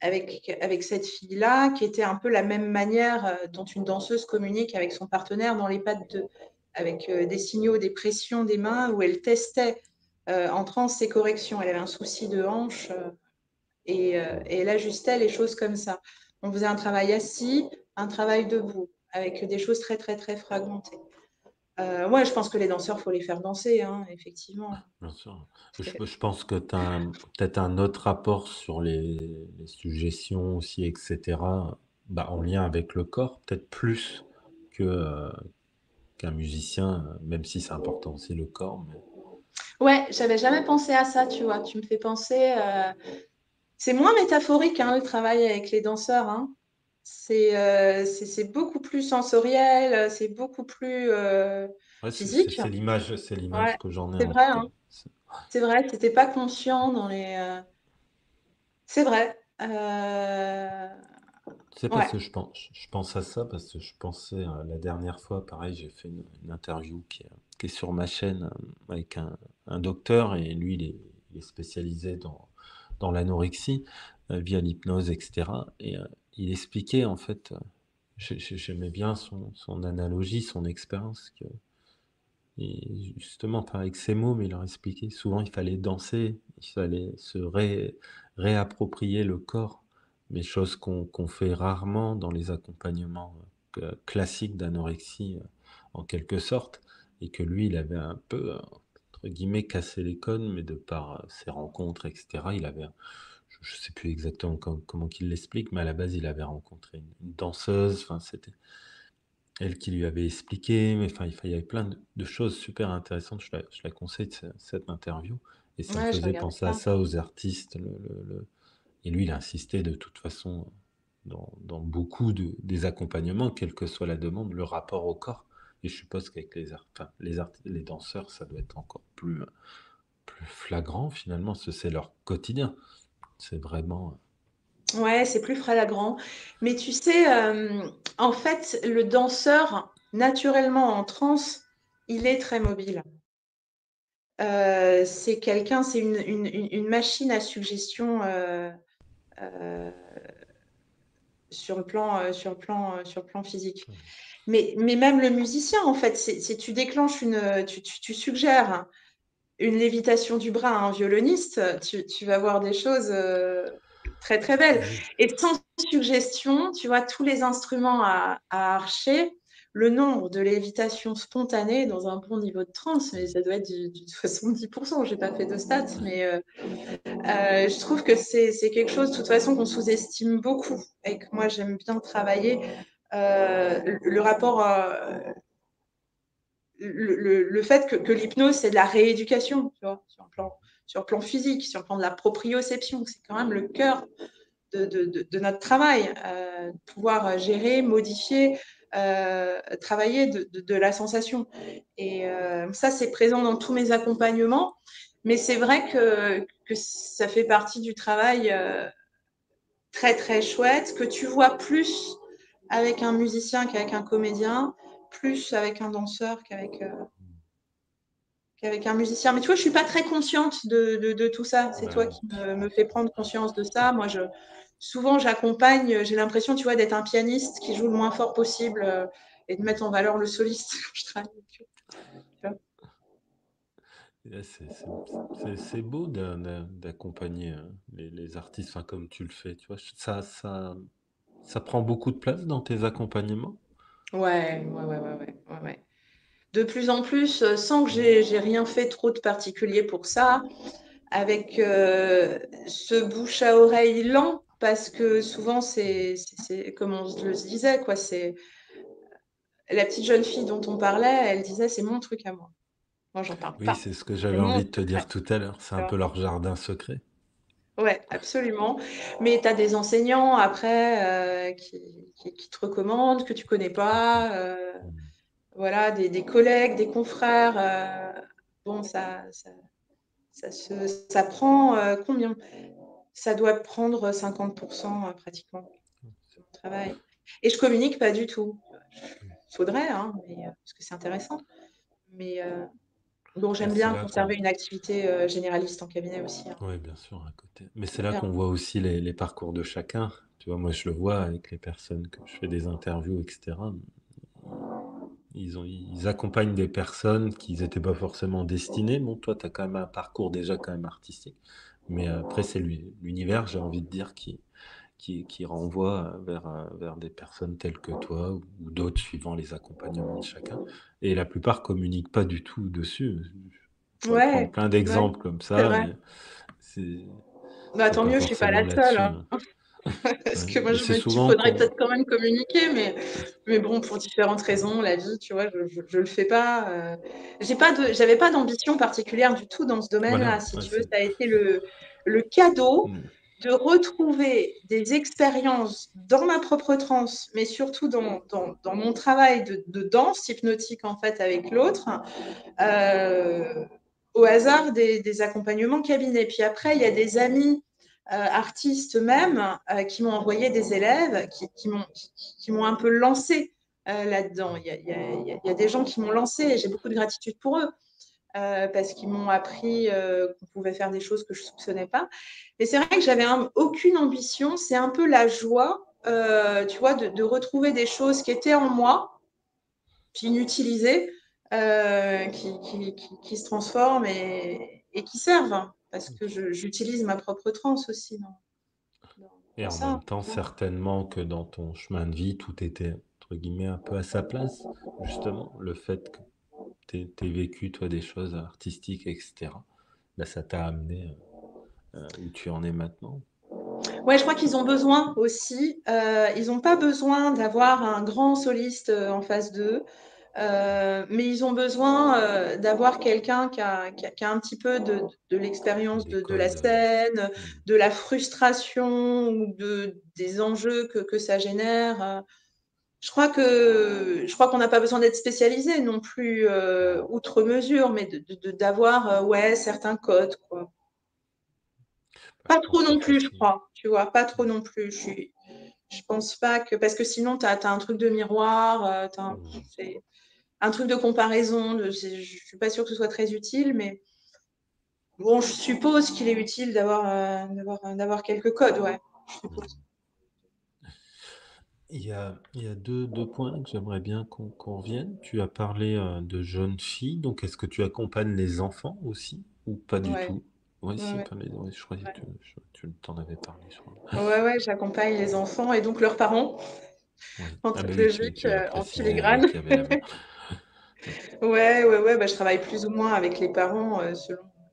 avec cette fille-là, qui était un peu la même manière dont une danseuse communique avec son partenaire dans les pattes de, avec des signaux, des pressions des mains, où elle testait en transe ses corrections. Elle avait un souci de hanche et elle ajustait les choses comme ça. On faisait un travail assis, un travail debout, avec des choses très, très, très fragmentées. Ouais, je pense que les danseurs, il faut les faire danser, hein, effectivement. bien sûr. Je pense que tu as peut-être un autre rapport sur les suggestions aussi, etc. En lien avec le corps, peut-être plus que, qu'un musicien, même si c'est important aussi le corps. Mais... Ouais, j'avais jamais pensé à ça, tu vois. Tu me fais penser. C'est moins métaphorique, hein, le travail avec les danseurs, hein. C'est beaucoup plus sensoriel, c'est beaucoup plus Ouais, physique. c'est l'image Ouais, que j'en ai c'est en vrai, tout cas. hein. C'est vrai, tu n'étais pas conscient dans les. C'est vrai. C'est parce Ouais. que je pense à ça, parce que je pensais la dernière fois, pareil, j'ai fait une interview qui est sur ma chaîne avec un docteur, et lui, il est spécialisé dans l'anorexie via l'hypnose, etc. Et il expliquait, en fait, j'aimais bien son analogie, son expérience, et justement, pas avec ses mots, mais il leur expliquait, souvent il fallait danser, il fallait réapproprier le corps, mais chose qu'on fait rarement dans les accompagnements classiques d'anorexie, en quelque sorte, et que lui, il avait un peu entre guillemets, cassé les codes, mais de par ses rencontres, etc., il avait, je ne sais plus exactement comment qu'il l'explique, mais à la base, il avait rencontré une danseuse, enfin, c'était elle qui lui avait expliqué, mais enfin, il y avait plein de choses super intéressantes. Je la conseille, cette interview. Et ça me Ouais, je faisait regardais penser à ça. ça, aux artistes. Et lui, il a insisté de toute façon dans beaucoup des accompagnements, quelle que soit la demande, le rapport au corps. Et je suppose qu'avec enfin, les danseurs, ça doit être encore plus flagrant finalement, parce que c'est leur quotidien. C'est vraiment. Ouais, c'est plus flagrant. Mais tu sais, en fait, le danseur, naturellement en transe, il est très mobile. C'est quelqu'un, c'est une machine à suggestion euh, sur le plan physique. Mais même le musicien, en fait, si tu déclenches tu suggères une lévitation du bras à un violoniste, tu vas voir des choses très très belles. Oui. Et sans suggestion, tu vois, tous les instruments à archer, le nombre de lévitations spontanées dans un bon niveau de transe, mais ça doit être du 70%. Je n'ai pas fait de stats, mais je trouve que c'est quelque chose, de toute façon, qu'on sous-estime beaucoup et que moi, j'aime bien travailler. Le rapport le fait que l'hypnose, c'est de la rééducation, tu vois, sur le plan physique, sur le plan de la proprioception, c'est quand même le cœur de notre travail, pouvoir gérer, modifier, travailler de la sensation. Et ça, c'est présent dans tous mes accompagnements, mais c'est vrai que ça fait partie du travail très, très chouette, que tu vois plus avec un musicien qu'avec un comédien, plus avec un danseur qu'avec un musicien. Mais tu vois, je suis pas très consciente de tout ça. C'est toi Ouais. qui me fais prendre conscience de ça. Moi, souvent, j'accompagne, j'ai l'impression, tu vois, d'être un pianiste qui joue le moins fort possible et de mettre en valeur le soliste quand je travaille avec eux. Tu vois. Et c'est beau d'accompagner les artistes, enfin, comme tu le fais, tu vois. Ça prend beaucoup de place dans tes accompagnements. Ouais. De plus en plus, sans que j'ai rien fait trop de particulier pour ça, avec ce bouche à oreille lent, parce que souvent, comme on le disait, quoi, c'est la petite jeune fille dont on parlait, elle disait c'est mon truc à moi. Moi, j'en parle Oui, pas. c'est ce que C'est j'avais mon envie de te secret. dire tout à l'heure. C'est Tu un peu vois. leur jardin secret. Ouais, absolument. Mais tu as des enseignants après qui te recommandent, que tu connais pas. Voilà, des collègues, des confrères. Bon, ça prend combien? Ça doit prendre 50% pratiquement de mon travail. Et je communique pas du tout. Faudrait, hein, parce que c'est intéressant. Mais bon, Et j'aime c'est bien là qu'on. conserver une activité généraliste en cabinet aussi, hein. Oui, bien sûr, à côté. Mais c'est C'est là bien. qu'on voit aussi les parcours de chacun. Tu vois, moi, je le vois avec les personnes que je fais des interviews, etc. Ils accompagnent des personnes qui n'étaient pas forcément destinées. Bon, toi, tu as quand même un parcours déjà quand même artistique. Mais après, c'est l'univers, j'ai envie de dire, qui renvoie vers des personnes telles que toi ou d'autres suivant les accompagnements de chacun. Et la plupart communiquent pas du tout dessus. Je pourrais prendre Ouais, plein ouais, d'exemples comme c'est ça. vrai. Et c'est Bah, c'est tant pas mieux, je suis pas forcément la seule, là-dessus, hein. hein. Parce Ouais. que moi, Mais je c'est me dis, il souvent faudrait qu'on. peut-être quand même communiquer, mais bon, pour différentes raisons, la vie, tu vois, je le fais pas. J'avais pas d'ambition particulière du tout dans ce domaine-là. Voilà. Si Ouais, tu veux, ça a été le cadeau Mm. de retrouver des expériences dans ma propre transe, mais surtout dans mon travail de danse hypnotique, en fait, avec l'autre, euh, au hasard des accompagnements cabinet. Puis après, il y a des amis artistes même qui m'ont envoyé des élèves qui m'ont un peu lancé là-dedans. Il y a des gens qui m'ont lancé et j'ai beaucoup de gratitude pour eux. Parce qu'ils m'ont appris qu'on pouvait faire des choses que je ne soupçonnais pas. Mais c'est vrai que j'avais aucune ambition. C'est un peu la joie, tu vois, de retrouver des choses qui étaient en moi, puis inutilisées, qui se transforment et qui servent. Hein, parce que j'utilise ma propre transe aussi Et dans en ça. même temps, certainement que dans ton chemin de vie, tout était, entre guillemets, un peu à sa place. Justement, le fait que tes vécu, toi, des choses artistiques, etc., bah, ça t'a amené où tu en es maintenant. Ouais, je crois qu'ils ont besoin aussi. Ils n'ont pas besoin d'avoir un grand soliste en face d'eux, mais ils ont besoin d'avoir quelqu'un qui a un petit peu de l'expérience Des de la codes. scène, Hmm. de la frustration ou des enjeux que ça génère. Je crois qu'on n'a pas besoin d'être spécialisé non plus outre mesure, mais d'avoir ouais, certains codes, quoi. Bah, Pas je pense trop que c'est non plus, je facile. crois. Tu vois, pas trop non plus. Je pense pas que. Parce que sinon, tu as un truc de miroir, Hmm. c'est un truc de comparaison. Je suis pas sûre que ce soit très utile, mais bon, je suppose qu'il est utile d'avoir quelques codes, ouais. Je suppose. Hmm. Il y a deux points que j'aimerais bien qu'on revienne. Tu as parlé de jeunes filles, donc est-ce que tu accompagnes les enfants aussi ou pas du Ouais, tout? Oui, ouais, si, ouais. ouais, je croyais Ouais, que tu t'en avais parlé, je crois. ouais, ouais, j'accompagne les enfants et donc leurs parents Oui. en Ah bah toute oui, tu logique, l'as en précisé, oui, filigrane. qu'il y avait la main. Ouais, ouais, ouais, bah, je travaille plus ou moins avec les parents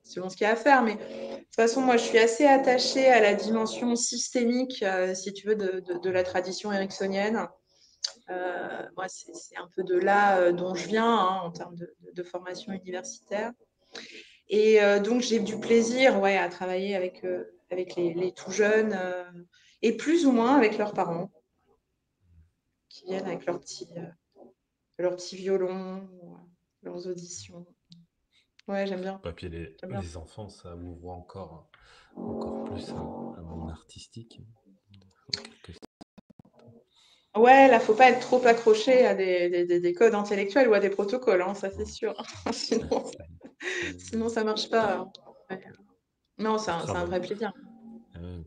selon ce qu'il y a à faire. Mais de toute façon, moi, je suis assez attachée à la dimension systémique, si tu veux, de la tradition ericksonienne. Moi, c'est un peu de là dont je viens hein, en termes de formation universitaire. Et donc, j'ai du plaisir ouais, à travailler avec les tout jeunes et plus ou moins avec leurs parents qui viennent avec leurs petits violons, leurs auditions. Ouais, j'aime bien. Et puis J'aime bien. les enfants, ça ouvre encore plus un monde artistique, en quelque sorte. Ouais, là, faut pas être trop accroché à des codes intellectuels ou à des protocoles, hein, ça c'est sûr. Sinon, sinon, ça marche pas. Hein. Ouais. Non, c'est Pour un travailler. vrai plaisir.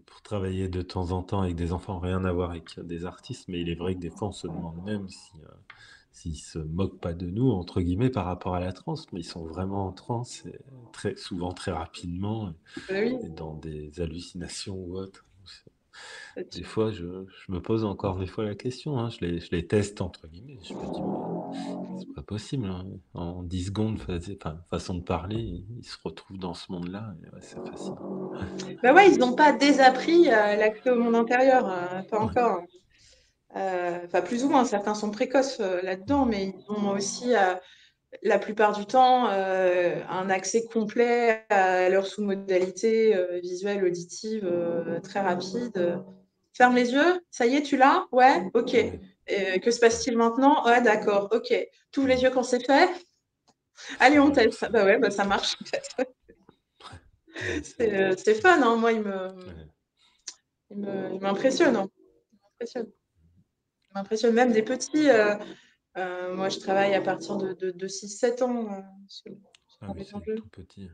Pour travailler de temps en temps avec des enfants, rien à voir avec des artistes, mais il est vrai que des fois on se demande même si, s'ils se moquent pas de nous, entre guillemets, par rapport à la transe, mais ils sont vraiment en transe, et très souvent, très rapidement, Oui, et dans des hallucinations ou autres. c'est Des sûr. fois, je me pose encore des fois la question, hein, je les teste, entre guillemets, je me dis, mais c'est pas possible, hein. En 10 secondes, enfin, façon de parler, ils se retrouvent dans ce monde-là, et ouais, c'est fascinant. Bah ouais, ils n'ont pas désappris l'accès au monde intérieur, pas Ouais. encore. Enfin, plus ou moins, certains sont précoces là-dedans, Mhm. mais ils ont aussi, la plupart du temps, un accès complet à leurs sous-modalités visuelles, auditives, très rapides. Ferme les yeux, ça y est, tu l'as? Ouais, ok. Ouais. Que se Ouais. passe-t-il maintenant? Ouais, d'accord, ok. T'ouvres les Mhm. yeux quand c'est fait? C'est Allez, on vraiment teste. ça. Bah ouais, bah ça marche en fait. Ouais, C'est fun, hein. Moi, ouais. il m'impressionne. Hein. Il m'impressionne même des petits. Moi, je travaille à partir de 6-7 ans Ah sur oui, les c'est enjeux. tout petit.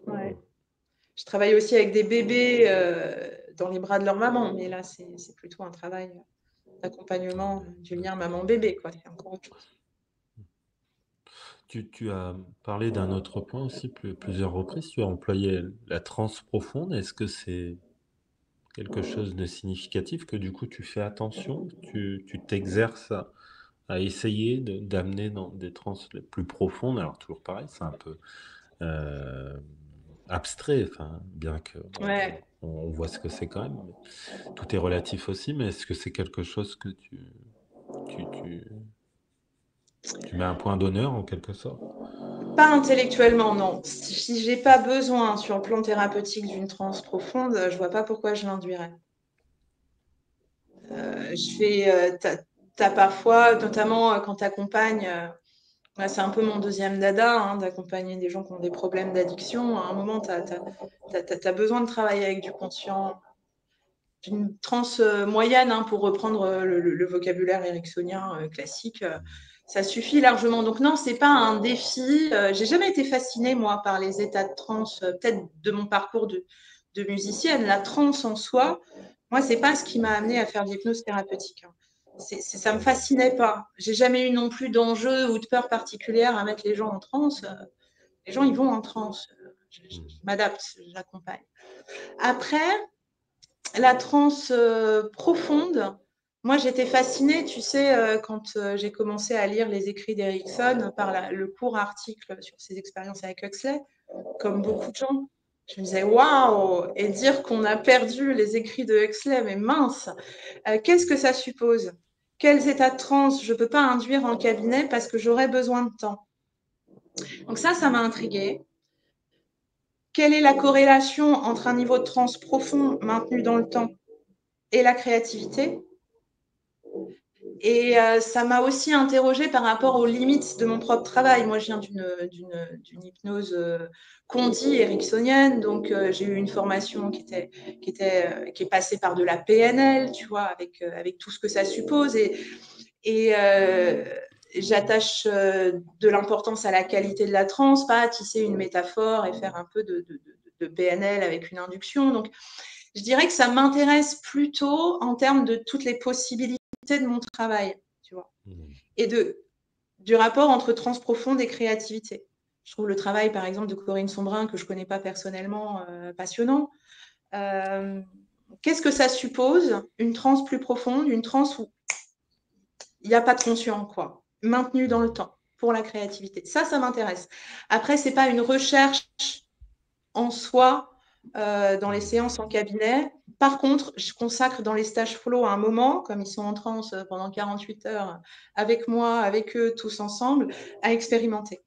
Ouais. Mhm. Je travaille aussi avec des bébés dans les bras de leur maman, mais là, c'est plutôt un travail Ouais, d'accompagnement du lien d'accompagnement. maman-bébé, quoi. C'est encore autre chose. Tu as parlé d'un autre point aussi, plusieurs reprises. Tu as employé la transe profonde. Est-ce que c'est quelque chose de significatif que du coup tu fais attention? Tu t'exerces à essayer d'amener dans des transes les plus profondes? Alors, toujours pareil, c'est un peu euh, abstrait, enfin, bien que Ouais. on voit ce que c'est quand même. Mais tout est relatif aussi, mais est-ce que c'est quelque chose que tu, tu, tu mets un point d'honneur en quelque sorte? Pas intellectuellement, non. Si j'ai pas besoin sur le plan thérapeutique d'une transe profonde, je vois pas pourquoi je l'induirais. T'as parfois, notamment quand tu accompagnes, c'est un peu mon deuxième dada, hein, d'accompagner des gens qui ont des problèmes d'addiction. À un moment, tu as besoin de travailler avec du conscient, d'une transe moyenne, hein, pour reprendre le vocabulaire ericksonien classique. Ça suffit largement. Donc non, c'est pas un défi. J'ai jamais été fascinée, moi, par les états de transe, peut-être de mon parcours de musicienne. La transe en soi, moi, c'est pas ce qui m'a amené à faire de l'hypnose thérapeutique. Hein. Ça me Mhm. fascinait pas. J'ai jamais eu non plus d'enjeu ou de peur particulière à mettre les gens en transe. Les gens, ils vont en transe. Je Mhm. m'adapte, j'accompagne. Après, la transe profonde, Moi, j'étais fascinée, tu sais, quand j'ai commencé à lire les écrits d'Erickson par le court article sur ses expériences avec Huxley, comme beaucoup de gens. Je me disais, waouh! Et dire qu'on a perdu les écrits de Huxley, mais mince! Qu'est-ce que ça suppose? Quels états de transe je ne peux pas induire en cabinet parce que j'aurais besoin de temps? Donc ça m'a intriguée. Quelle est la corrélation entre un niveau de transe profond maintenu dans le temps et la créativité? Et ça m'a aussi interrogée par rapport aux limites de mon propre travail. Moi, je viens d'une hypnose qu'on dit ericksonienne, donc j'ai eu une formation qui est passée par de la PNL, tu vois, avec tout ce que ça suppose. Et j'attache de l'importance à la qualité de la transe, pas à tisser une métaphore et faire un peu de PNL avec une induction. Donc, je dirais que ça m'intéresse plutôt en termes de toutes les possibilités de mon travail, tu vois, et du rapport entre transe profonde et créativité. Je trouve le travail, par exemple, de Corinne Sombrin, que je ne connais pas personnellement, passionnant. Qu'est-ce que ça suppose? Une transe plus profonde, une transe où il n'y a pas de conscient, quoi, maintenu dans le temps pour la créativité. Ça m'intéresse. Après, ce n'est pas une recherche en soi dans les séances en cabinet. Par contre, je consacre dans les stages flow un moment, comme ils sont en transe pendant 48 heures avec moi, avec eux, tous ensemble, à expérimenter.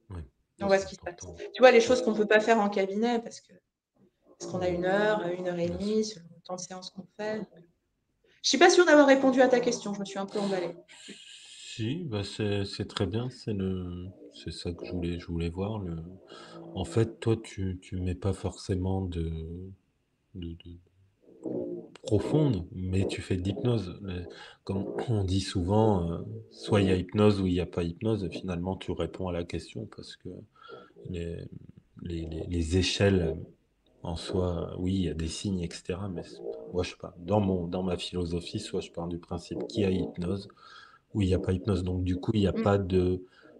Oui, On oui, voit c'est ce qui se passe. important. Tu vois, les Ouais. choses qu'on ne peut pas faire en cabinet parce qu'on a une heure et Bien sûr. demie, selon le temps de séance qu'on fait. Je ne suis pas sûre d'avoir répondu à ta question, je me suis un peu emballée. Si, bah c'est très bien, c'est ça que je voulais voir. En fait, toi, tu mets pas forcément de profonde, mais tu fais de l'hypnose. Comme on dit souvent, soit il y a hypnose ou il n'y a pas hypnose, et finalement tu réponds à la question parce que les, les échelles en soi, oui, il y a des signes, etc. Mais moi, je sais pas. Dans ma philosophie, soit je pars du principe qu'il y a hypnose ou il n'y a pas hypnose. Donc, du coup, il n'y a pas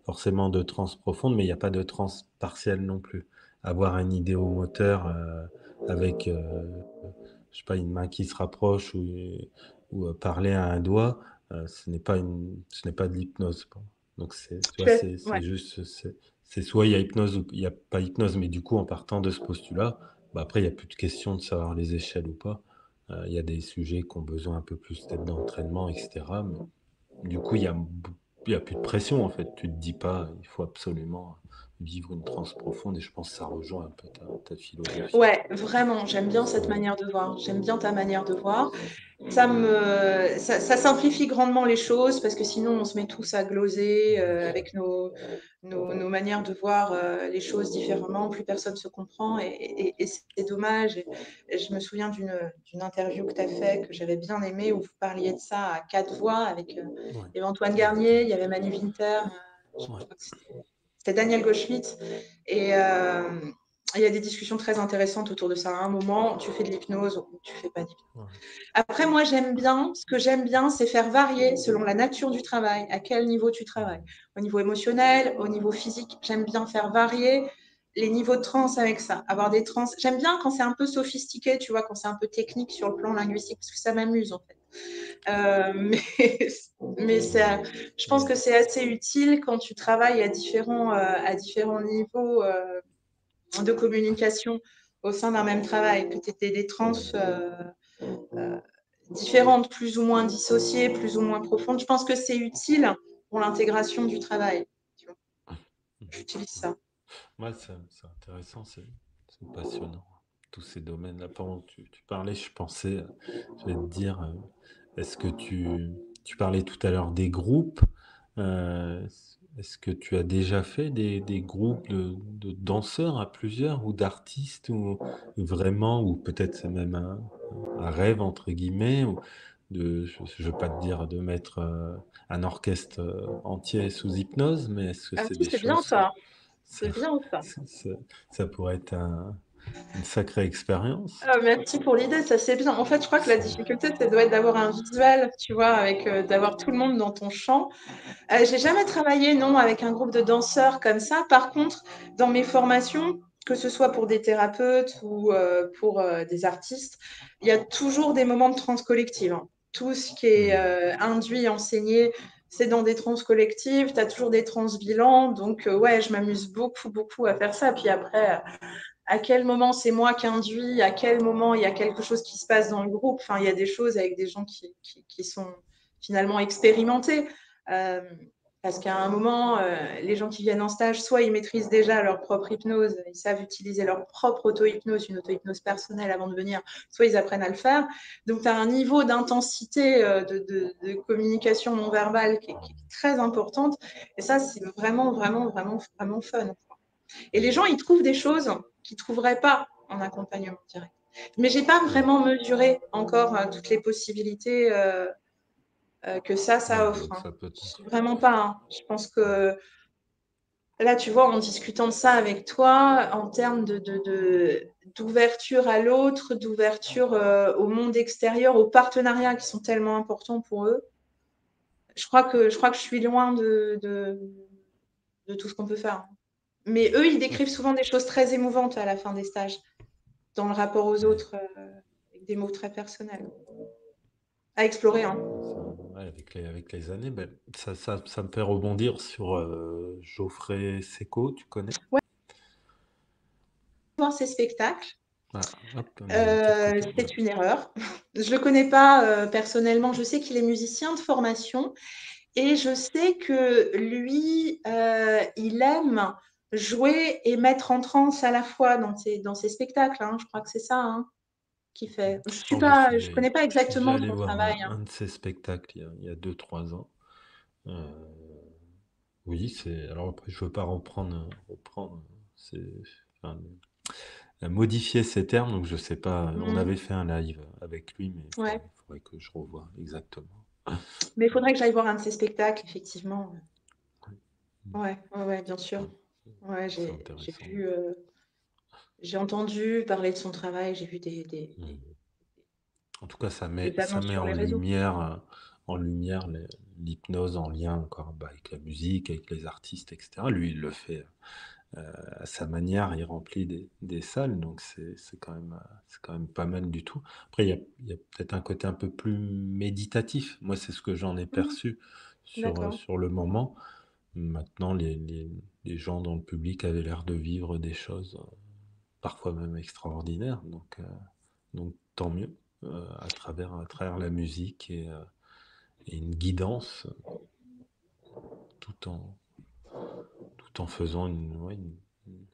forcément de transe profonde, mais il n'y a pas de transe partielle non plus. Avoir un idéomoteur avec, je sais pas, une main qui se rapproche ou parler à un doigt, ce n'est pas de l'hypnose, quoi. Donc, tu vois, c'est Ouais. juste, c'est soit il y a hypnose ou il n'y a pas hypnose, mais du coup, en partant de ce postulat, bah après, il n'y a plus de question de savoir les échelles ou pas. Il y a des sujets qui ont besoin un peu plus peut-être d'entraînement, etc. Mais du coup, il y a plus de pression, en fait. Tu te dis pas, il faut absolument vivre une transe profonde, et je pense que ça rejoint un peu ta philosophie. Ouais, vraiment, j'aime bien cette manière de voir. J'aime bien ta manière de voir. Ça simplifie grandement les choses parce que sinon on se met tous à gloser avec nos manières de voir les choses différemment. Plus personne se comprend et c'est dommage. Et je me souviens d'une interview que tu as fait que j'avais bien aimée où vous parliez de ça à quatre voix avec Ouais, il y avait Antoine Garnier, il y exactement. avait Manu Winter, je Ouais, crois que c'était Daniel Goschwitz. Et il y a des discussions très intéressantes autour de ça. À un moment, tu fais de l'hypnose ou tu fais pas d'hypnose. ouais, Après, moi, ce que j'aime bien, c'est faire varier selon la nature du travail, à quel niveau tu travailles. Au niveau émotionnel, au niveau physique, j'aime bien faire varier les niveaux de transe avec ça. Avoir des trans. J'aime bien quand c'est un peu sophistiqué, tu vois, quand c'est un peu technique sur le plan linguistique, parce que ça m'amuse, en fait. Mais je pense que c'est assez utile quand tu travailles à différents niveaux de communication au sein d'un même travail, que tu aies des trans euh, différentes, plus ou moins dissociées, plus ou moins profondes. Je pense que c'est utile pour l'intégration du travail. Tu vois. J'utilise ça. ouais, c'est intéressant, c'est passionnant. Tous ces domaines-là. Pendant que tu parlais, je pensais, je vais te dire, est-ce que tu parlais tout à l'heure des groupes? euh, Est-ce que tu as déjà fait des groupes de danseurs à plusieurs ou d'artistes ou vraiment, ou peut-être c'est même un rêve entre guillemets, ou je veux pas te dire de mettre un orchestre entier sous hypnose, mais est-ce que Ah c'est si, des c'est bien choses, ça. ça, C'est bien ça. ça, ça pourrait être une sacrée expérience. Ah, merci pour l'idée, ça c'est bien. En fait, je crois que la difficulté, ça doit être d'avoir un visuel, tu vois, avec d'avoir tout le monde dans ton champ. J'ai jamais travaillé, non, avec un groupe de danseurs comme ça. Par contre, dans mes formations, que ce soit pour des thérapeutes ou pour des artistes, il y a toujours des moments de transe collective, hein. tout ce qui est induit, enseigné, c'est dans des trans collectives, tu as toujours des trans bilans. Donc, ouais, je m'amuse beaucoup, beaucoup à faire ça. Puis après, à quel moment c'est moi qui induis, à quel moment il y a quelque chose qui se passe dans le groupe. Enfin, il y a des choses avec des gens qui sont finalement expérimentés. Parce qu'à un moment, les gens qui viennent en stage, soit ils maîtrisent déjà leur propre hypnose, ils savent utiliser leur propre auto-hypnose, une auto-hypnose personnelle avant de venir, soit ils apprennent à le faire. Donc, tu as un niveau d'intensité de communication non verbale qui est très importante. Et ça, c'est vraiment, vraiment, vraiment, vraiment fun. Et les gens, ils trouvent des choses qu'ils ne trouveraient pas en accompagnement direct. Mais je n'ai pas vraiment mesuré encore toutes les possibilités que ça offre. Ça peut être. Vraiment pas. Hein. Je pense que là, tu vois, en discutant de ça avec toi, en termes d'ouverture à l'autre, d'ouverture au monde extérieur, aux partenariats qui sont tellement importants pour eux, je crois que je suis loin de tout ce qu'on peut faire. Mais eux, ils décrivent souvent des choses très émouvantes à la fin des stages, dans le rapport aux autres, avec des mots très personnels. À explorer. Hein. Ouais, avec les années, ben, ça me fait rebondir sur Geoffrey Seco, tu connais? Ouais, voir ces spectacles, Ah, hop, on a une petite coupure. Ouais. c'est une erreur. Je le connais pas personnellement. Je sais qu'il est musicien de formation et je sais que lui, il aime jouer et mettre en transe à la fois dans ses spectacles. Hein. Je crois que c'est ça hein, qu'il fait. Oh, bah, Je connais pas je suis déjà exactement allé son voir travail. Hein. un de ses spectacles il y a 2-3 ans. Euh, oui, c'est. Alors après, je veux pas reprendre, c'est, enfin, modifier ces termes, donc je sais pas. On Mmh. avait fait un live avec lui, mais Ouais. faudrait que je revoie exactement. Mais il faudrait que j'aille voir un de ses spectacles, effectivement. Ouais, ouais, ouais, bien sûr. Ouais, C'est j'ai intéressant. vu, j'ai entendu parler de son travail, j'ai vu En tout cas, des ça annonces met sur les réseaux. en lumière l'hypnose en lien encore bah, avec la musique, avec les artistes, etc. Lui, il le fait à sa manière, il remplit des salles, donc c'est quand même pas mal du tout. Après, il y a peut-être un côté un peu plus méditatif. Moi, c'est ce que j'en ai Mmh, perçu d'accord. sur le moment. Maintenant, les gens dans le public avaient l'air de vivre des choses parfois même extraordinaires, donc tant mieux à travers la musique et une guidance tout en, tout en faisant une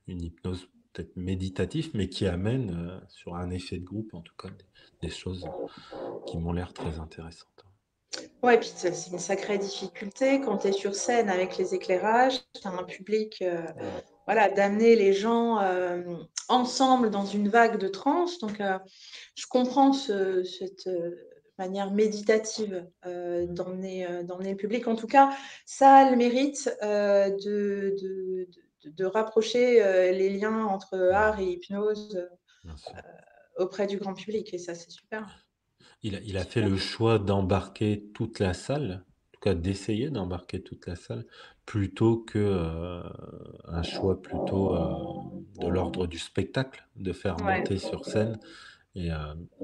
hypnose peut-être méditative, mais qui amène sur un effet de groupe, en tout cas, des choses qui m'ont l'air très intéressantes. Ouais, puis c'est une sacrée difficulté quand tu es sur scène avec les éclairages, tu as un public, voilà, d'amener les gens ensemble dans une vague de transe. Donc, je comprends cette manière méditative d'emmener le public. En tout cas, ça a le mérite de rapprocher les liens entre art et hypnose Bien sûr. auprès du grand public. Et ça, c'est super. Il C'est a fait super. le choix d'embarquer toute la salle, en tout cas d'essayer d'embarquer toute la salle, plutôt que un choix plutôt de l'ordre du spectacle, de faire Ouais. monter sur scène. Et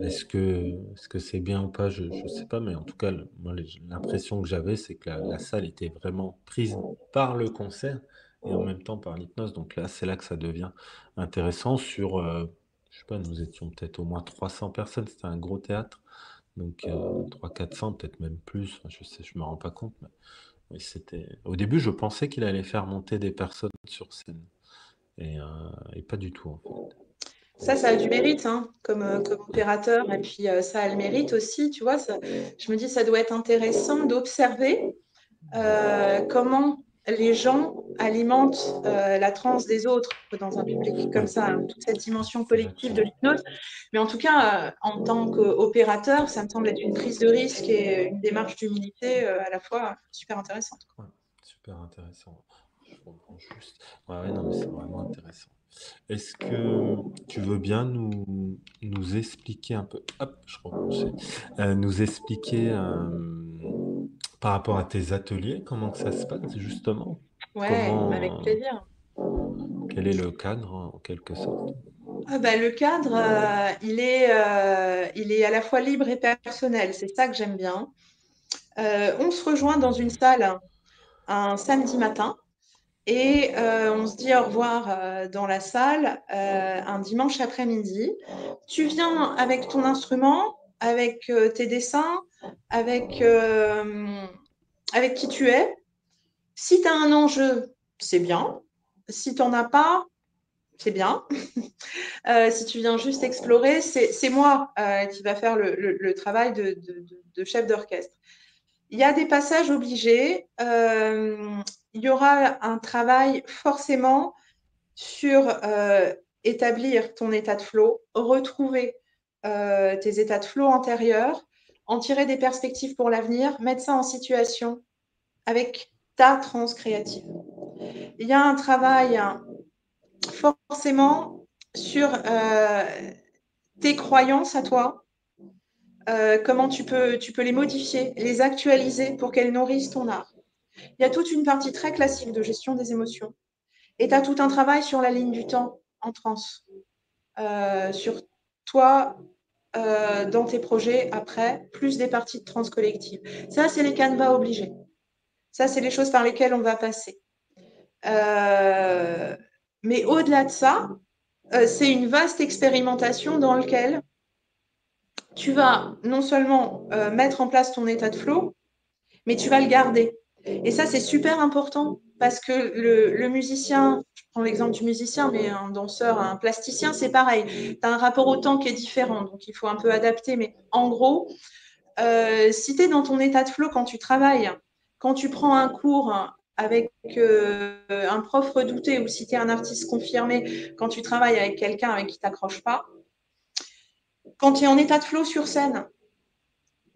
est-ce que c'est bien ou pas, je ne sais pas, mais en tout cas, moi, l'impression que j'avais, c'est que la salle était vraiment prise par le concert et en même temps par l'hypnose. Donc là, c'est là que ça devient intéressant. Je sais pas, nous étions peut-être au moins 300 personnes, c'était un gros théâtre. Donc 300-400, peut-être même plus, enfin, je sais, je me rends pas compte. Mais c'était. Au début, je pensais qu'il allait faire monter des personnes sur scène. Et pas du tout, en fait. Ça a du mérite hein, comme opérateur. Et puis, ça a le mérite aussi, tu vois. Je me dis, ça doit être intéressant d'observer comment les gens alimentent la transe des autres dans un public comme Ouais, ça, hein, toute cette dimension c'est là que collective de l'hypnose. Mais en tout cas, en tant qu'opérateur, ça me semble être une prise de risque et une démarche d'humilité à la fois super intéressante. ouais, super intéressant. Je comprends juste. Ouais, ouais, non, mais c'est vraiment intéressant. Est-ce que tu veux bien nous expliquer un peu, hop, je rebranchais, nous expliquer par rapport à tes ateliers, comment que ça se passe justement? Ouais, avec Comment, plaisir. quel est le cadre en quelque sorte? Le cadre, il est à la fois libre et personnel. C'est ça que j'aime bien. On se rejoint dans une salle un samedi matin et on se dit au revoir dans la salle un dimanche après-midi. Tu viens avec ton instrument, avec tes dessins, avec, avec qui tu es. Si tu as un enjeu, c'est bien. Si tu n'en as pas, c'est bien. Si tu viens juste explorer, c'est moi qui va faire le travail de chef d'orchestre. Il y a des passages obligés. Il y aura un travail forcément sur établir ton état de flow, retrouver tes états de flow antérieurs, en tirer des perspectives pour l'avenir, mettre ça en situation avec ta transe créative. Il y a un travail forcément sur tes croyances à toi, comment tu peux les modifier, les actualiser pour qu'elles nourrissent ton art. Il y a toute une partie très classique de gestion des émotions. Et tu as tout un travail sur la ligne du temps en transe, sur toi, dans tes projets après, plus des parties de transe collective. Ça, c'est les canevas obligés. Ça, c'est les choses par lesquelles on va passer. Mais au-delà de ça, c'est une vaste expérimentation dans laquelle tu vas non seulement mettre en place ton état de flow, mais tu vas le garder. Et ça, c'est super important parce que le musicien, je prends l'exemple du musicien, mais un danseur, un plasticien, c'est pareil. Tu as un rapport au temps qui est différent, donc il faut un peu adapter. Mais en gros, si tu es dans ton état de flow quand tu travailles, quand tu prends un cours avec un prof redouté ou si tu es un artiste confirmé, quand tu travailles avec quelqu'un avec qui tu n'accroches pas, quand tu es en état de flow sur scène,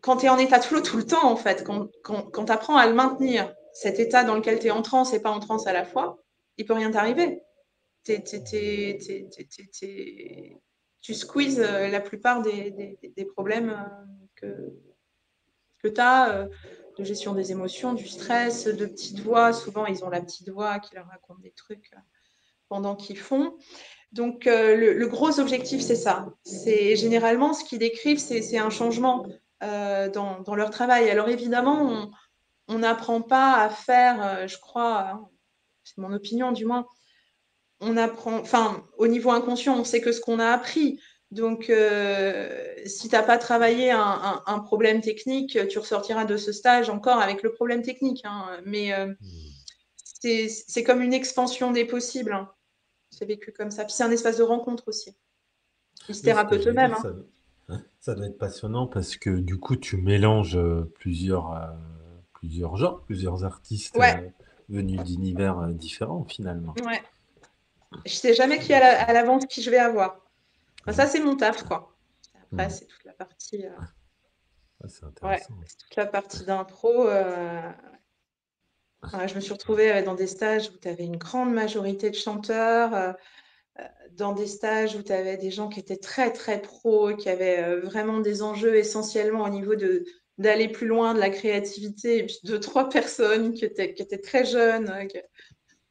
quand tu es en état de flow tout le temps, en fait, quand tu apprends à le maintenir, cet état dans lequel tu es en transe et pas en transe à la fois, il peut rien t'arriver. Tu squeezes la plupart des problèmes que tu as de gestion des émotions, du stress, de petites voix. Souvent, ils ont la petite voix qui leur raconte des trucs pendant qu'ils font. Donc, le gros objectif, c'est ça. C'est généralement ce qu'ils décrivent, c'est un changement dans leur travail. Alors, évidemment, on n'apprend pas à faire, je crois, hein, c'est mon opinion du moins, on apprend, enfin, au niveau inconscient, on sait que ce qu'on a appris. Donc, si tu n'as pas travaillé un problème technique, tu ressortiras de ce stage encore avec le problème technique. Hein. Mais c'est comme une expansion des possibles. Hein. C'est vécu comme ça. Puis c'est un espace de rencontre aussi. Ils se Oui, ce que thérapeutes j'allais eux-mêmes. dire, Hein. ça doit être passionnant parce que du coup, tu mélanges plusieurs genres, plusieurs artistes Ouais, venus d'univers différents finalement. ouais. Je sais jamais qui C'est à l'avance qui je vais avoir. Enfin, ouais. ça, c'est mon taf, quoi. Après, Hmm. c'est toute la partie, Ouais, c'est ouais, intéressant. c'est toute la partie d'impro. Ouais, je me suis retrouvée dans des stages où tu avais une grande majorité de chanteurs, dans des stages où tu avais des gens qui étaient très, très pros, qui avaient vraiment des enjeux essentiellement au niveau d'aller plus loin de la créativité, et puis deux, trois personnes qui étaient très jeunes.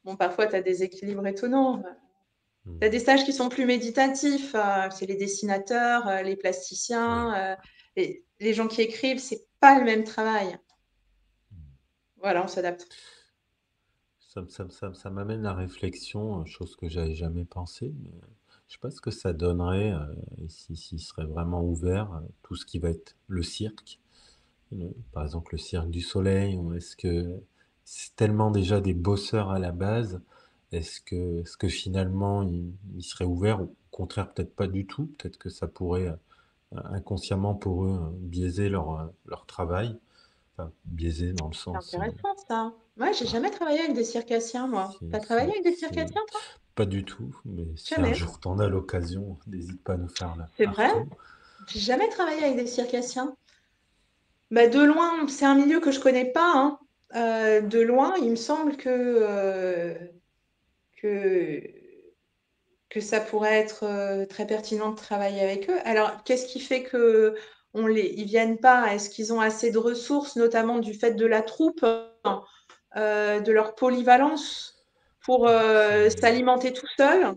Bon, parfois, tu as des équilibres étonnants. Tu as des Hmm. stages qui sont plus méditatifs. C'est les dessinateurs, les Oui. plasticiens, les gens qui écrivent. C'est pas le même travail. Voilà, on s'adapte. Ça m'amène à la réflexion, chose que j'avais jamais pensé, mais je sais pas ce que ça donnerait s'il serait vraiment ouvert tout ce qui va être le cirque. Par exemple, le Cirque du Soleil, ou est-ce que c'est tellement déjà des bosseurs à la base, est-ce que finalement ils seraient ouverts, ou au contraire peut-être pas du tout, peut-être que ça pourrait inconsciemment pour eux biaiser leur travail, enfin biaiser dans le C'est sens, intéressant, ça. Moi, j'ai jamais travaillé avec des circassiens, moi. c'est T'as travaillé avec des c'est- circassiens, toi? pas du tout, mais si un Jamais. jour t'en as l'occasion, n'hésite pas à nous faire C'est un vrai? retour. J'ai jamais travaillé avec des circassiens. Bah, de loin, c'est un milieu que je connais pas, hein. De loin, il me semble que, que ça pourrait être très pertinent de travailler avec eux. Alors, qu'est-ce qui fait que ils viennent pas? Est-ce qu'ils ont assez de ressources, notamment du fait de la troupe, de leur polyvalence pour C'est s'alimenter tout seuls?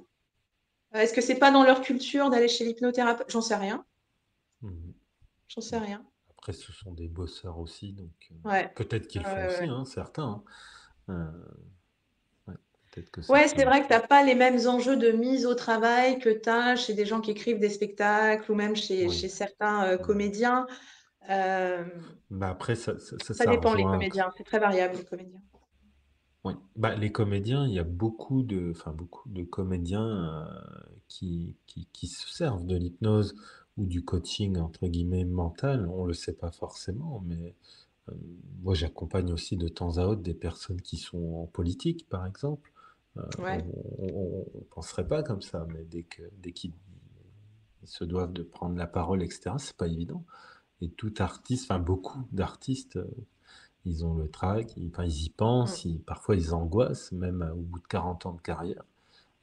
Est-ce que c'est pas dans leur culture d'aller chez l'hypnothérapeute? J'en sais rien, Mmh. j'en sais rien. Après, ce sont des bosseurs aussi, donc Ouais. peut-être Ouais, qu'ils le font ouais, aussi, ouais. hein, certains, hein. Ouais, peut-être que Ouais, c'est certains le vrai que tu font. as pas les mêmes enjeux de mise au travail que tu as chez des gens qui écrivent des spectacles ou même Oui. chez certains, Mmh. comédiens. Hem, Bah, après ça Ça ça dépend les rejoint comédiens, c'est très variable les comédiens. oui. Bah, les comédiens, il y a beaucoup de comédiens, qui se servent de l'hypnose ou du coaching entre guillemets «mental». On le sait pas forcément, mais, hem, moi j'accompagne aussi de temps à autre des personnes qui sont en politique, par exemple. On Ouais. penserait pas comme ça, mais dès qu'ils se doivent de prendre la parole et cetera, c'est pas évident et tout artiste, enfin beaucoup d'artistes, ils ont le trac, ils y Mmh. pensent, parfois ils angoissent même, au bout de 40 ans de carrière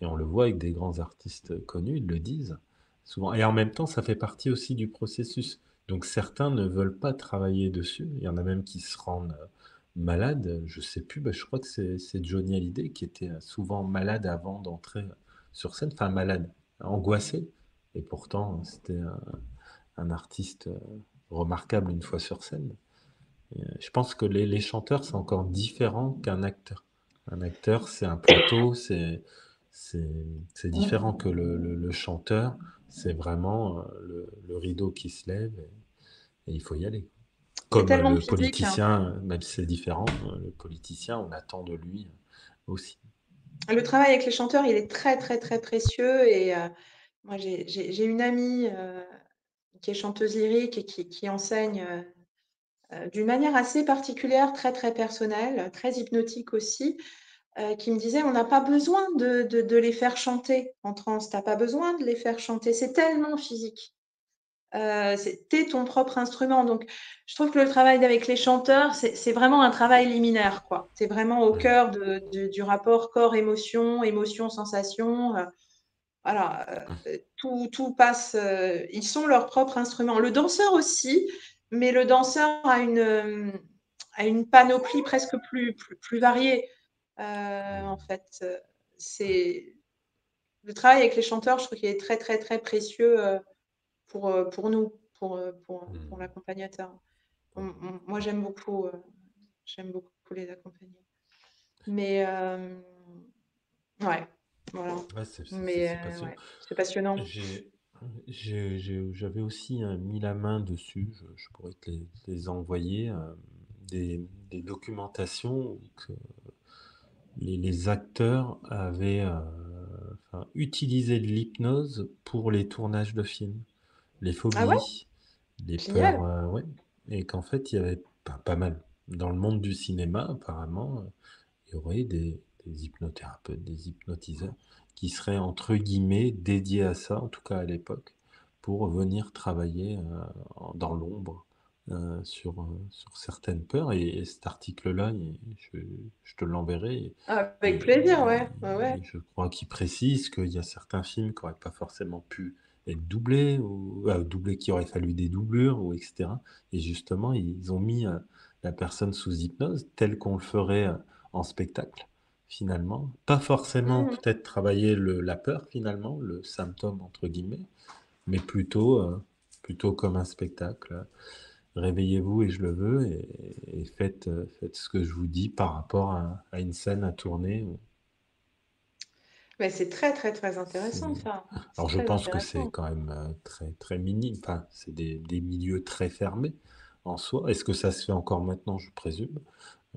et on le voit avec des grands artistes, connus, ils le disent souvent et en même temps, ça fait partie aussi du processus. Donc certains ne veulent pas travailler dessus. Il y en a même qui se rendent, malades. Je sais plus, bah, je crois que c'est Johnny Hallyday qui était, souvent malade avant d'entrer, sur scène. Enfin malade, angoissé et pourtant, c'était un artiste, remarquable une fois sur scène. Et je pense que les chanteurs, c'est encore différent qu'un acteur. Un acteur, c'est un plateau, c'est c'est différent que le chanteur. C'est vraiment, le rideau qui se lève et il faut y aller. C'est Comme, tellement le physique, hein. politicien, même si c'est différent, le politicien, on attend de lui, aussi. Le travail avec les chanteurs, il est très, très, très précieux et moi j'ai une amie, qui est chanteuse lyrique et qui enseigne, d'une manière assez particulière, très, très personnelle, très hypnotique aussi, qui me disait: «On n'a pas besoin de les faire chanter en transe, tu as pas besoin de les faire chanter, c'est tellement physique». C'est tu ton propre instrument, donc je trouve que le travail avec les chanteurs, c'est vraiment un travail liminaire, quoi. Tu es vraiment au Mmh. cœur du rapport corps-émotion, émotion-sensation, voilà, tout passe, ils sont leur propre instrument. Le danseur aussi, mais le danseur a une panoplie presque plus variée, en Mmh. fait, c'est le travail avec les chanteurs, je trouve qu'il est très, très, très précieux, pour nous, pour Mmh. l'accompagnateur. Mmh. Moi, j'aime beaucoup les accompagner. Mais ouais, voilà. Ouais, Mais c'est passionnant. ouais, c'est passionnant. J'ai j'avais aussi, mis la main dessus, je pourrais te les envoyer, des documentations que les acteurs avaient, enfin, utilisé de l'hypnose pour les tournages de films. Les Ah ouais? phobies, les peurs, Génial. ouais et qu'en fait, il y avait pas mal. Dans le monde du cinéma, apparemment, il y aurait des hypnothérapeutes, des hypnotiseurs qui seraient entre guillemets «dédiés à ça», en tout cas à l'époque, pour venir travailler, dans l'ombre, sur certaines peurs et cet article-là, je te l'enverrai Avec et plaisir, ouais. Ouais, ouais. je crois qu'il précise qu'il y a certains films qui n'auraient pas forcément pu être doublés ou doublés, qu'il aurait fallu des doublures ou et cetera et justement, ils ont mis, la personne sous hypnose telle qu'on le ferait, en spectacle, finalement. Pas forcément Mmh. peut-être travailler la peur finalement, le «symptôme» entre guillemets, mais plutôt comme un spectacle. Réveillez-vous et je le veux et faites ce que je vous dis par rapport à une scène à tourner. Mais c'est très, très, très intéressant C'est ça. C'est alors je très pense que c'est intéressant. quand même, très, très minime, enfin, c'est des milieux très fermés en soi. Est-ce que ça se fait encore maintenant? Je présume.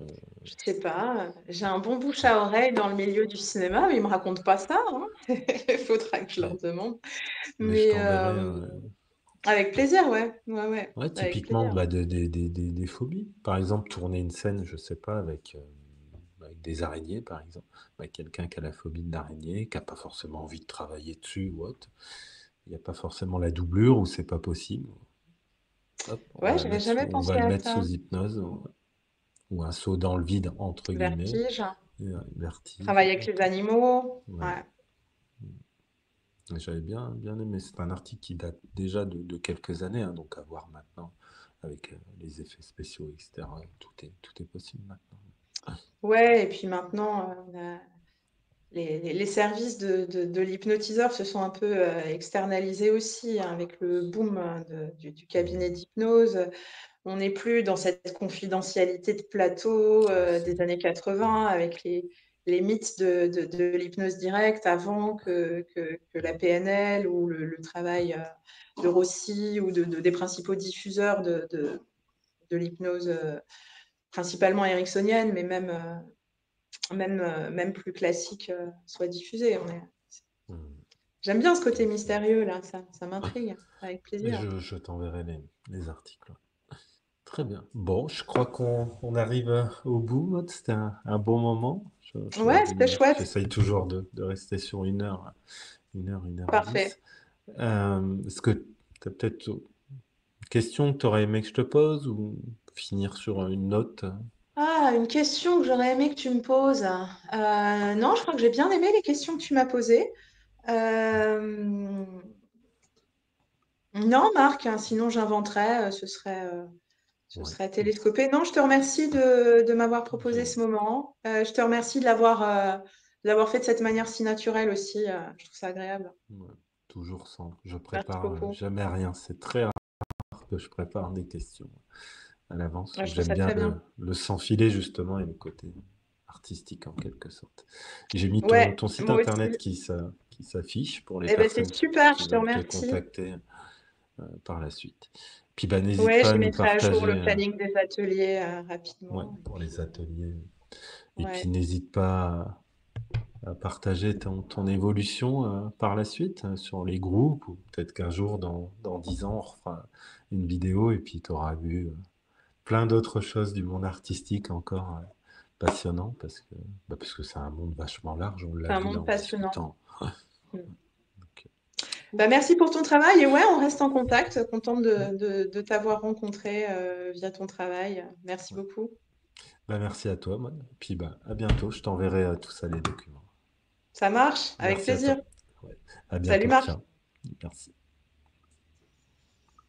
Heu, Je sais pas, j'ai un bon bouche à oreille dans le milieu du cinéma, mais ils me racontent pas ça, hein. Il faudra que je leur mais demande. mais je Mais t'enverrai, avec plaisir, ouais. Ouais, ouais, ouais, avec typiquement, plaisir. bah, des phobies. Par exemple, tourner une scène, je sais pas, avec des araignées, par exemple. Bah, quelqu'un qui a la phobie de l'araignée, qui a pas forcément envie de travailler dessus ou autre. Il y a pas forcément la doublure ou c'est pas possible. Hop, Ouais, j'avais jamais on va pensé le à mettre ça. sous hypnose ou un saut dans le vide entre guillemets, Vertige, vertige, travailler avec les animaux, ouais. ouais. J'avais bien aimé. C'est un article qui date déjà de quelques années, hein, donc à voir maintenant avec, les effets spéciaux et cetera. Tout est possible maintenant. Ouais et puis maintenant, on a les services de l'hypnotiseur se sont un peu externalisés aussi, hein, avec le boom du cabinet Mmh. d'hypnose. On n'est plus dans cette confidentialité de plateau Ah, c'est des années mmh, 80 avec les mythes de l'hypnose directe avant que la PNL ou le travail de Rossi ou des principaux diffuseurs de l'hypnose, principalement ericksonienne, mais même plus classique, soit diffusé. mmh, J'aime bien ce côté absolument. mystérieux, là, ça m'intrigue, avec Et plaisir. je t'enverrai les articles. Très bien. Bon, je crois qu'on arrive au bout, Maud. C'était un bon moment. Ouais, c'était chouette. J'essaye toujours de rester sur 1 heure, 1 heure 10. Parfait. Est-ce que tu as peut-être une question que tu aurais aimé que je te pose ou finir sur une note? Ah, une question que j'aurais aimé que tu me poses. Non, je crois que j'ai bien aimé les questions que tu m'as posées. Euh, Non, Marc, hein, sinon j'inventerais, ce Ouais. serait télescopé. Non, je te remercie de m'avoir proposé ce Génial. moment. Je te remercie de l'avoir fait de cette manière si naturelle aussi. Je trouve ça agréable. Ouais. Toujours sans. Je Merci prépare beaucoup. jamais rien. C'est très rare que je prépare des questions à l'avance. Ouais, je trouve J'aime ça bien très bien. le sans-filet justement et le côté artistique en quelque sorte. J'ai mis Ouais, ton site moi internet aussi. qui s'affiche pour les Eh ben, c'est personnes super, qui je te veulent te remercie. contacter par la suite. Puis bah, n'hésite Ouais, pas à j'y nous mettrai à jour le partager planning des ateliers ouais, rapidement. Et pour puis, les ateliers. Et puis ouais. n'hésite pas à partager ton évolution par la suite sur les groupes, ou peut-être qu'un jour, dans 10 ans, on refera une vidéo et puis tu auras vu plein d'autres choses du monde artistique encore passionnant parce que c'est un monde vachement large, on l'a C'est un vu monde en passionnant. discutant. Mm. Donc, Bah, merci pour ton travail et ouais, on reste en contact. Contente de t'avoir rencontré via ton travail. Merci ouais. beaucoup. Bah, merci à toi, Maud. Et puis bah, à bientôt, je t'enverrai tout ça, les documents. Ça marche, avec Merci à toi. plaisir. Ouais. À Salut bientôt, Marc. ciao. Merci.